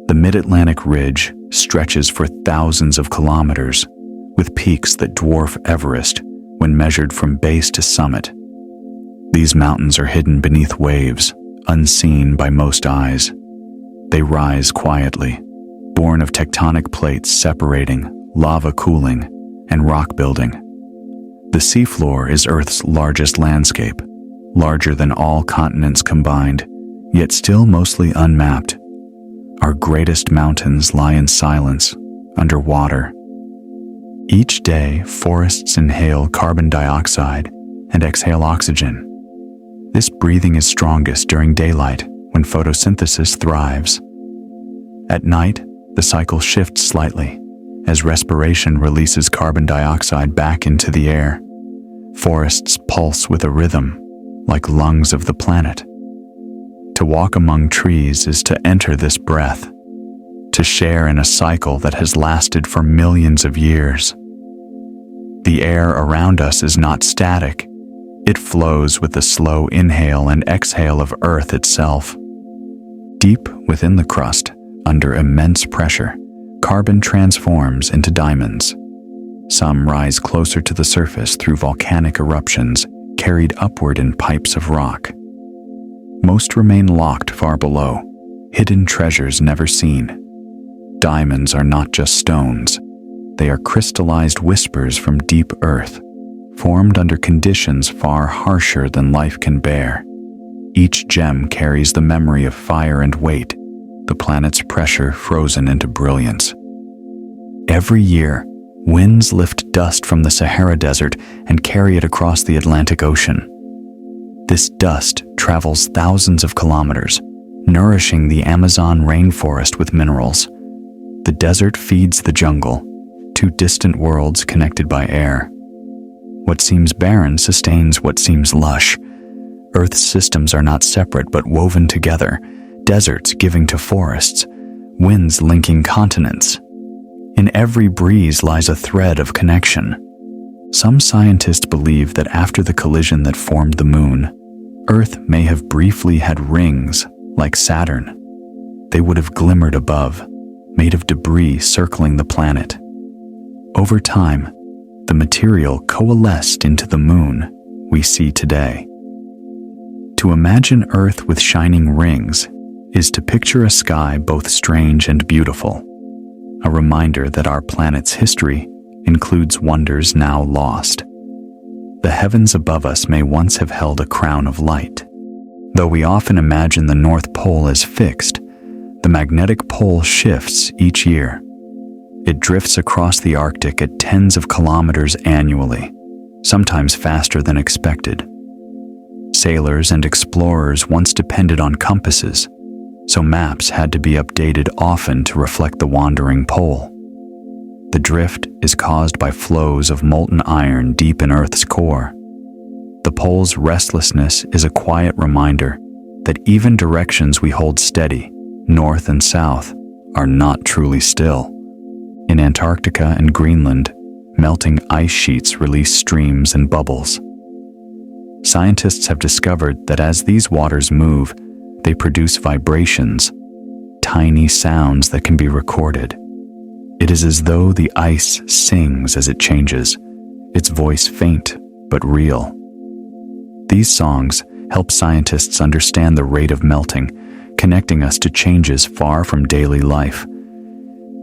The Mid-Atlantic Ridge stretches for thousands of kilometers, with peaks that dwarf Everest when measured from base to summit. These mountains are hidden beneath waves, unseen by most eyes. They rise quietly, born of tectonic plates separating, lava cooling, and rock building. The seafloor is Earth's largest landscape, larger than all continents combined, yet still mostly unmapped. Our greatest mountains lie in silence, underwater. Each day, forests inhale carbon dioxide and exhale oxygen. This breathing is strongest during daylight, when photosynthesis thrives. At night, the cycle shifts slightly, as respiration releases carbon dioxide back into the air. Forests pulse with a rhythm, like lungs of the planet. To walk among trees is to enter this breath, to share in a cycle that has lasted for millions of years. The air around us is not static. It flows with the slow inhale and exhale of Earth itself. Deep within the crust, under immense pressure, carbon transforms into diamonds. Some rise closer to the surface through volcanic eruptions carried upward in pipes of rock. Most remain locked far below, hidden treasures never seen. Diamonds are not just stones. They are crystallized whispers from deep earth, formed under conditions far harsher than life can bear. Each gem carries the memory of fire and weight, the planet's pressure frozen into brilliance. Every year, winds lift dust from the Sahara Desert and carry it across the Atlantic Ocean. This dust travels thousands of kilometers, nourishing the Amazon rainforest with minerals. The desert feeds the jungle, two distant worlds connected by air. What seems barren sustains what seems lush. Earth's systems are not separate but woven together, deserts giving to forests, winds linking continents. In every breeze lies a thread of connection. Some scientists believe that after the collision that formed the moon, Earth may have briefly had rings, like Saturn. They would have glimmered above, made of debris circling the planet. Over time, the material coalesced into the moon we see today. To imagine Earth with shining rings is to picture a sky both strange and beautiful, a reminder that our planet's history includes wonders now lost. The heavens above us may once have held a crown of light. Though we often imagine the North Pole as fixed, the magnetic pole shifts each year. It drifts across the Arctic at tens of kilometers annually, sometimes faster than expected. Sailors and explorers once depended on compasses, so maps had to be updated often to reflect the wandering pole. The drift is caused by flows of molten iron deep in Earth's core. The pole's restlessness is a quiet reminder that even directions we hold steady, north and south, are not truly still. In Antarctica and Greenland, melting ice sheets release streams and bubbles. Scientists have discovered that as these waters move, they produce vibrations, tiny sounds that can be recorded. It is as though the ice sings as it changes, its voice faint but real. These songs help scientists understand the rate of melting, connecting us to changes far from daily life.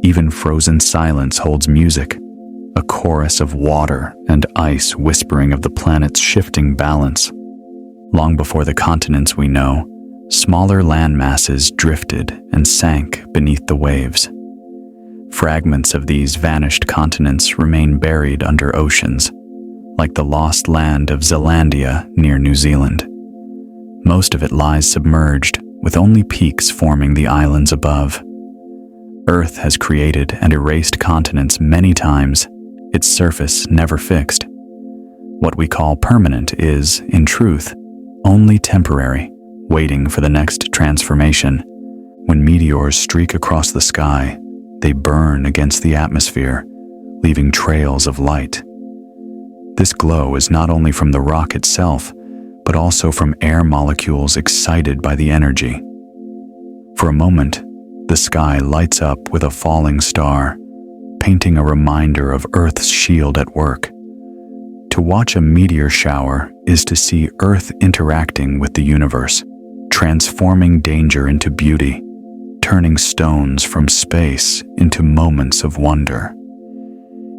Even frozen silence holds music, a chorus of water and ice whispering of the planet's shifting balance. Long before the continents we know, smaller land masses drifted and sank beneath the waves. Fragments of these vanished continents remain buried under oceans, like the lost land of Zealandia near New Zealand. Most of it lies submerged, with only peaks forming the islands above. Earth has created and erased continents many times, its surface never fixed. What we call permanent is, in truth, only temporary, waiting for the next transformation. When meteors streak across the sky, they burn against the atmosphere, leaving trails of light. This glow is not only from the rock itself, but also from air molecules excited by the energy. For a moment, the sky lights up with a falling star, painting a reminder of Earth's shield at work. To watch a meteor shower is to see Earth interacting with the universe, transforming danger into beauty, turning stones from space into moments of wonder.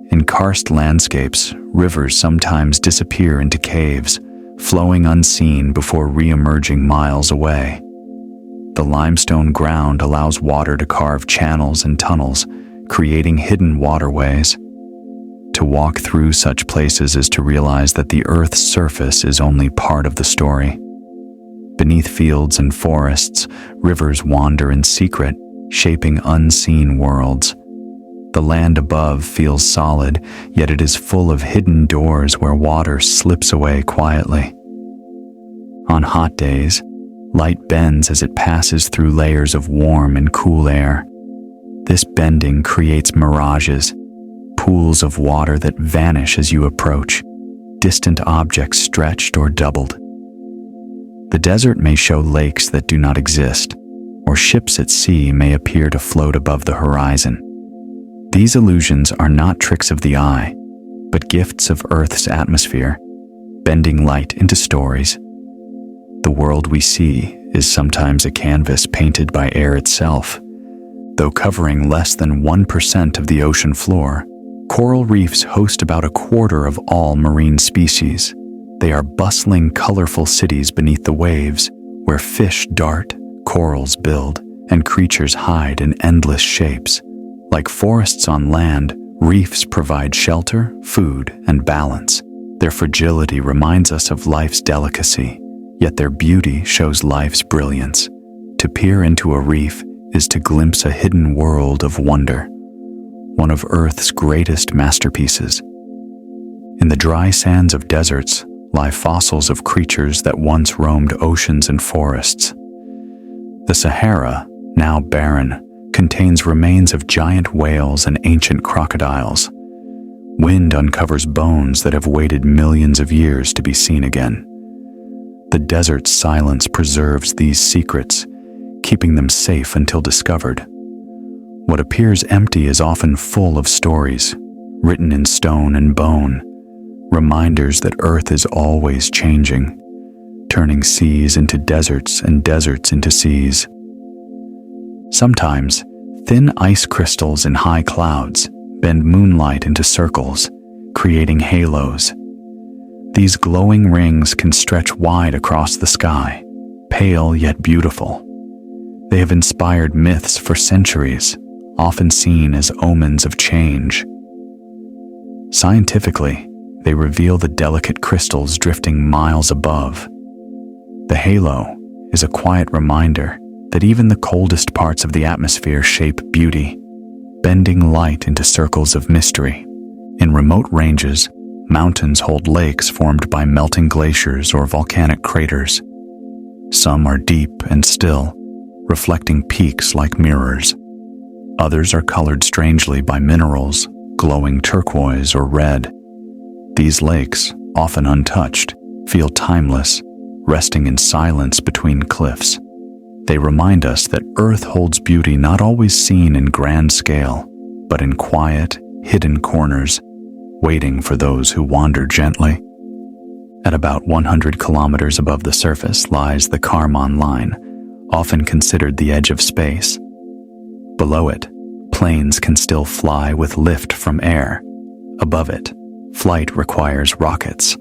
In karst landscapes, rivers sometimes disappear into caves, flowing unseen before re-emerging miles away. The limestone ground allows water to carve channels and tunnels, creating hidden waterways. To walk through such places is to realize that the Earth's surface is only part of the story. Beneath fields and forests, rivers wander in secret, shaping unseen worlds. The land above feels solid, yet it is full of hidden doors where water slips away quietly. On hot days, light bends as it passes through layers of warm and cool air. This bending creates mirages, pools of water that vanish as you approach, distant objects stretched or doubled. The desert may show lakes that do not exist, or ships at sea may appear to float above the horizon. These illusions are not tricks of the eye, but gifts of Earth's atmosphere, bending light into stories. The world we see is sometimes a canvas painted by air itself. Though covering less than 1% of the ocean floor, coral reefs host about a quarter of all marine species. They are bustling, colorful cities beneath the waves, where fish dart, corals build, and creatures hide in endless shapes. Like forests on land, reefs provide shelter, food, and balance. Their fragility reminds us of life's delicacy, yet their beauty shows life's brilliance. To peer into a reef is to glimpse a hidden world of wonder, one of Earth's greatest masterpieces. In the dry sands of deserts lie fossils of creatures that once roamed oceans and forests. The Sahara, now barren, contains remains of giant whales and ancient crocodiles. Wind uncovers bones that have waited millions of years to be seen again. The desert's silence preserves these secrets, keeping them safe until discovered. What appears empty is often full of stories, written in stone and bone, reminders that Earth is always changing, turning seas into deserts and deserts into seas. Sometimes, thin ice crystals in high clouds bend moonlight into circles, creating halos. These glowing rings can stretch wide across the sky, pale yet beautiful. They have inspired myths for centuries, often seen as omens of change. Scientifically, they reveal the delicate crystals drifting miles above. The halo is a quiet reminder that even the coldest parts of the atmosphere shape beauty, bending light into circles of mystery. In remote ranges, mountains hold lakes formed by melting glaciers or volcanic craters. Some are deep and still, reflecting peaks like mirrors. Others are colored strangely by minerals, glowing turquoise or red. These lakes, often untouched, feel timeless, resting in silence between cliffs. They remind us that Earth holds beauty not always seen in grand scale, but in quiet, hidden corners, waiting for those who wander gently. At about 100 kilometers above the surface lies the Kármán line, often considered the edge of space. Below it, planes can still fly with lift from air. Above it, flight requires rockets.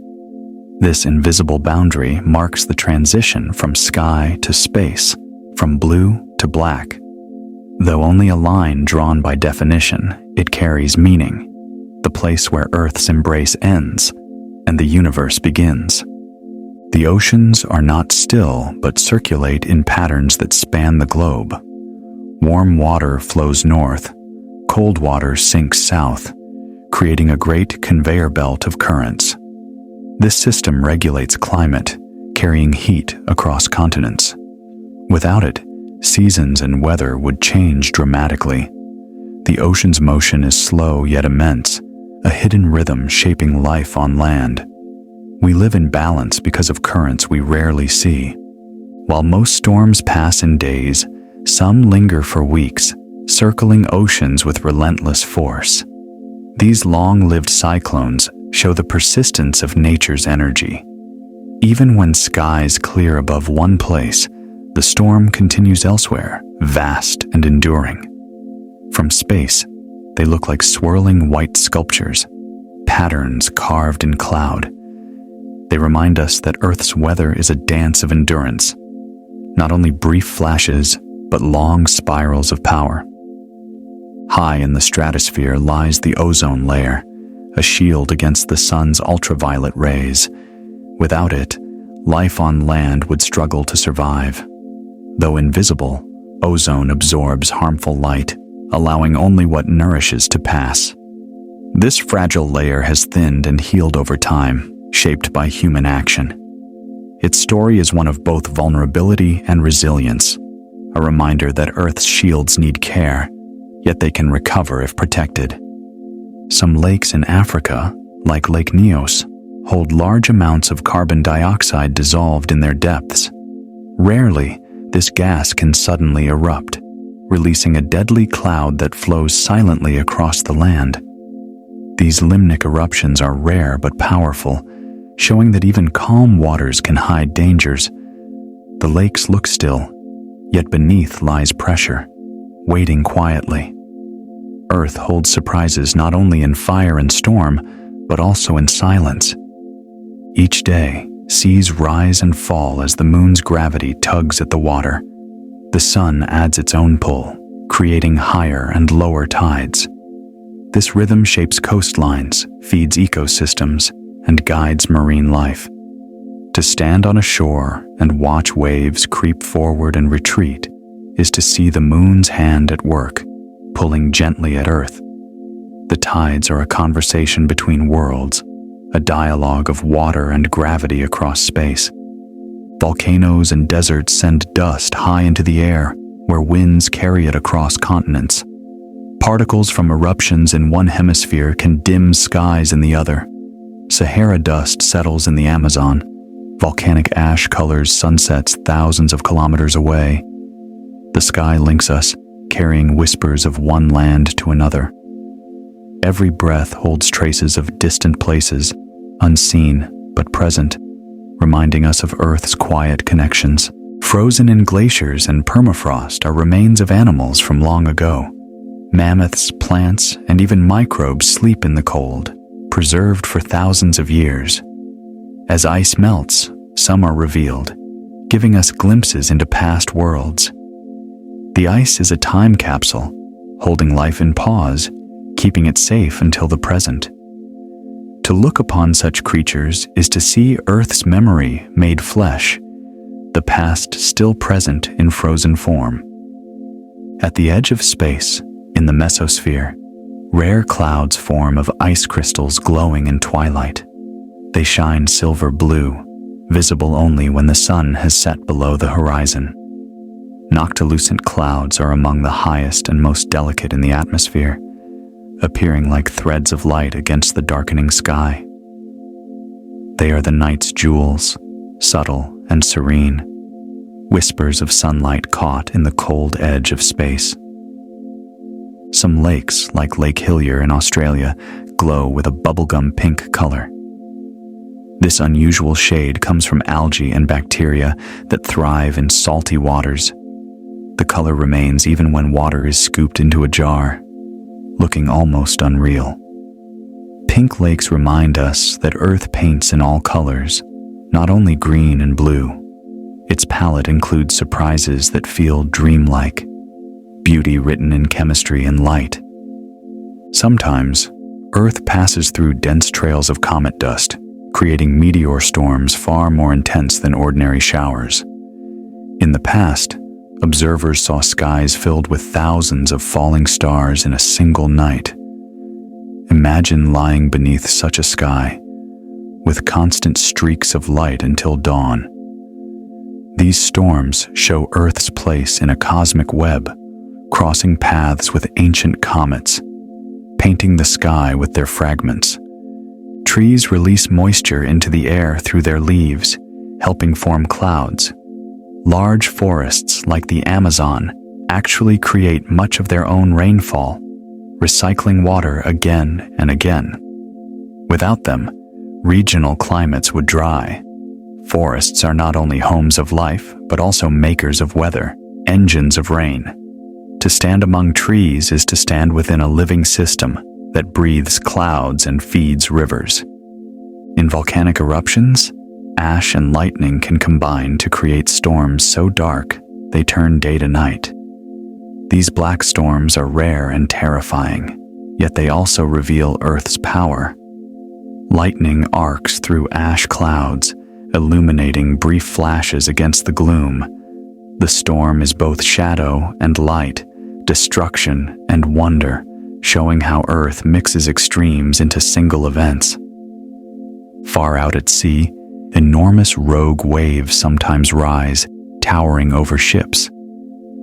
This invisible boundary marks the transition from sky to space, from blue to black. Though only a line drawn by definition, it carries meaning, the place where Earth's embrace ends and the universe begins. The oceans are not still, but circulate in patterns that span the globe. Warm water flows north, cold water sinks south, creating a great conveyor belt of currents. This system regulates climate, carrying heat across continents. Without it, seasons and weather would change dramatically. The ocean's motion is slow yet immense, a hidden rhythm shaping life on land. We live in balance because of currents we rarely see. While most storms pass in days, some linger for weeks, circling oceans with relentless force. These long-lived cyclones show the persistence of nature's energy. Even when skies clear above one place, the storm continues elsewhere, vast and enduring. From space, they look like swirling white sculptures, patterns carved in cloud. They remind us that Earth's weather is a dance of endurance, not only brief flashes, but long spirals of power. High in the stratosphere lies the ozone layer, a shield against the sun's ultraviolet rays. Without it, life on land would struggle to survive. Though invisible, ozone absorbs harmful light, allowing only what nourishes to pass. This fragile layer has thinned and healed over time, shaped by human action. Its story is one of both vulnerability and resilience, a reminder that Earth's shields need care, yet they can recover if protected. Some lakes in Africa, like Lake Nyos, hold large amounts of carbon dioxide dissolved in their depths. Rarely, this gas can suddenly erupt, releasing a deadly cloud that flows silently across the land. These limnic eruptions are rare but powerful, showing that even calm waters can hide dangers. The lakes look still, yet beneath lies pressure, waiting quietly. Earth holds surprises not only in fire and storm, but also in silence. Each day, seas rise and fall as the moon's gravity tugs at the water. The sun adds its own pull, creating higher and lower tides. This rhythm shapes coastlines, feeds ecosystems, and guides marine life. To stand on a shore and watch waves creep forward and retreat is to see the moon's hand at work, pulling gently at Earth. The tides are a conversation between worlds, a dialogue of water and gravity across space. Volcanoes and deserts send dust high into the air, where winds carry it across continents. Particles from eruptions in one hemisphere can dim skies in the other. Sahara dust settles in the Amazon. Volcanic ash colors sunsets thousands of kilometers away. The sky links us, carrying whispers of one land to another. Every breath holds traces of distant places, unseen but present, reminding us of Earth's quiet connections. Frozen in glaciers and permafrost are remains of animals from long ago. Mammoths, plants, and even microbes sleep in the cold, preserved for thousands of years. As ice melts, some are revealed, giving us glimpses into past worlds. The ice is a time capsule, holding life in pause, keeping it safe until the present. To look upon such creatures is to see Earth's memory made flesh, the past still present in frozen form. At the edge of space, in the mesosphere, rare clouds form of ice crystals glowing in twilight. They shine silver blue, visible only when the sun has set below the horizon. Noctilucent clouds are among the highest and most delicate in the atmosphere, appearing like threads of light against the darkening sky. They are the night's jewels, subtle and serene, whispers of sunlight caught in the cold edge of space. Some lakes, like Lake Hillier in Australia, glow with a bubblegum pink color. This unusual shade comes from algae and bacteria that thrive in salty waters. The color remains even when water is scooped into a jar, looking almost unreal. Pink lakes remind us that Earth paints in all colors, not only green and blue. Its palette includes surprises that feel dreamlike, beauty written in chemistry and light. Sometimes, Earth passes through dense trails of comet dust, creating meteor storms far more intense than ordinary showers. In the past, observers saw skies filled with thousands of falling stars in a single night. Imagine lying beneath such a sky, with constant streaks of light until dawn. These storms show Earth's place in a cosmic web, crossing paths with ancient comets, painting the sky with their fragments. Trees release moisture into the air through their leaves, helping form clouds. Large forests like the Amazon actually create much of their own rainfall, recycling water again and again. Without them, regional climates would dry. Forests are not only homes of life, but also makers of weather, engines of rain. To stand among trees is to stand within a living system that breathes clouds and feeds rivers. In volcanic eruptions, ash and lightning can combine to create storms so dark they turn day to night. These black storms are rare and terrifying, yet they also reveal Earth's power. Lightning arcs through ash clouds, illuminating brief flashes against the gloom. The storm is both shadow and light, destruction, and wonder, showing how Earth mixes extremes into single events. Far out at sea, enormous rogue waves sometimes rise, towering over ships.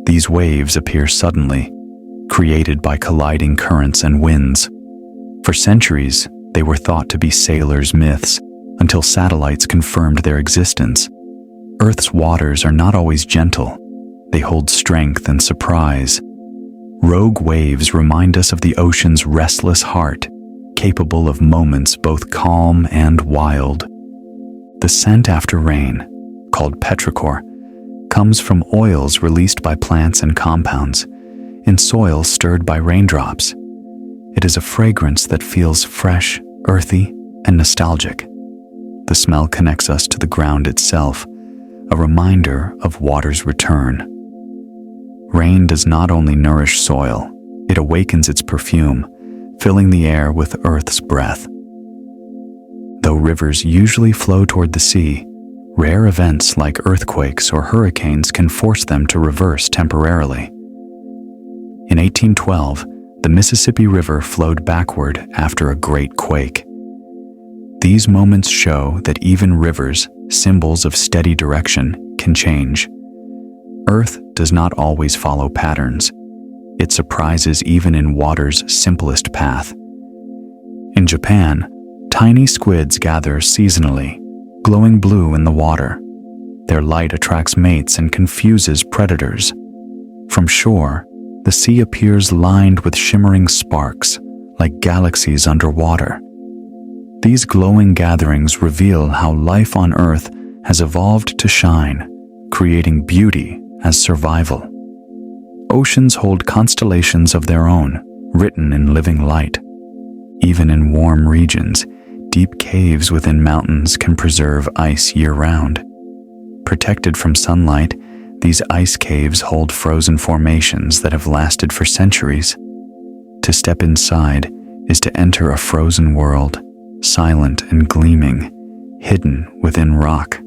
These waves appear suddenly, created by colliding currents and winds. For centuries, they were thought to be sailors' myths, until satellites confirmed their existence. Earth's waters are not always gentle. They hold strength and surprise. Rogue waves remind us of the ocean's restless heart, capable of moments both calm and wild. The scent after rain, called petrichor, comes from oils released by plants and compounds, in soil stirred by raindrops. It is a fragrance that feels fresh, earthy, and nostalgic. The smell connects us to the ground itself, a reminder of water's return. Rain does not only nourish soil, it awakens its perfume, filling the air with Earth's breath. Though rivers usually flow toward the sea, rare events like earthquakes or hurricanes can force them to reverse temporarily. In 1812, the Mississippi River flowed backward after a great quake. These moments show that even rivers, symbols of steady direction, can change. Earth does not always follow patterns. It surprises even in water's simplest path. In Japan, tiny squids gather seasonally, glowing blue in the water. Their light attracts mates and confuses predators. From shore, the sea appears lined with shimmering sparks, like galaxies underwater. These glowing gatherings reveal how life on Earth has evolved to shine, creating beauty as survival. Oceans hold constellations of their own, written in living light. Even in warm regions, deep caves within mountains can preserve ice year-round. Protected from sunlight, these ice caves hold frozen formations that have lasted for centuries. To step inside is to enter a frozen world, silent and gleaming, hidden within rock.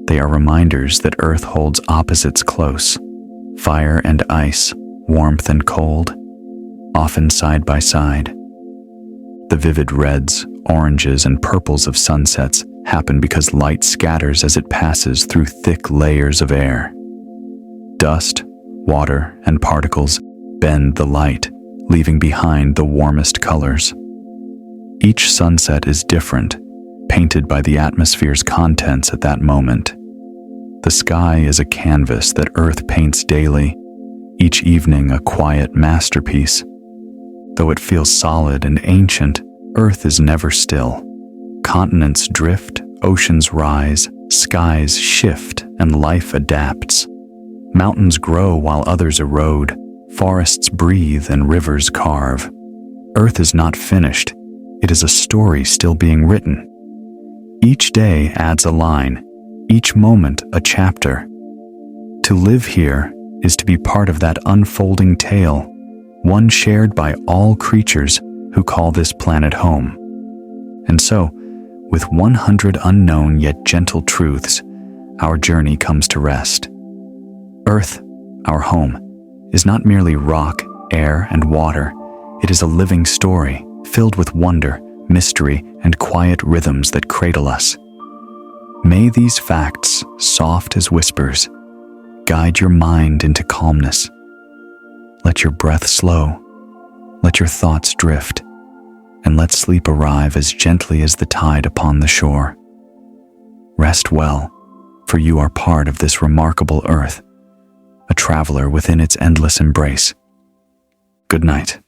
They are reminders that Earth holds opposites close, fire and ice, warmth and cold, often side by side. The vivid reds, oranges, and purples of sunsets happen because light scatters as it passes through thick layers of air. Dust, water, and particles bend the light, leaving behind the warmest colors. Each sunset is different, painted by the atmosphere's contents at that moment. The sky is a canvas that Earth paints daily, each evening a quiet masterpiece. Though it feels solid and ancient, Earth is never still. Continents drift, oceans rise, skies shift, and life adapts. Mountains grow while others erode, forests breathe, and rivers carve. Earth is not finished. It is a story still being written. Each day adds a line, each moment a chapter. To live here is to be part of that unfolding tale, one shared by all creatures who call this planet home. And so, with 100 unknown yet gentle truths, our journey comes to rest. Earth, our home, is not merely rock, air, and water. It is a living story, filled with wonder, mystery, and quiet rhythms that cradle us. May these facts, soft as whispers, guide your mind into calmness. Let your breath slow, let your thoughts drift, and let sleep arrive as gently as the tide upon the shore. Rest well, for you are part of this remarkable Earth, a traveler within its endless embrace. Good night.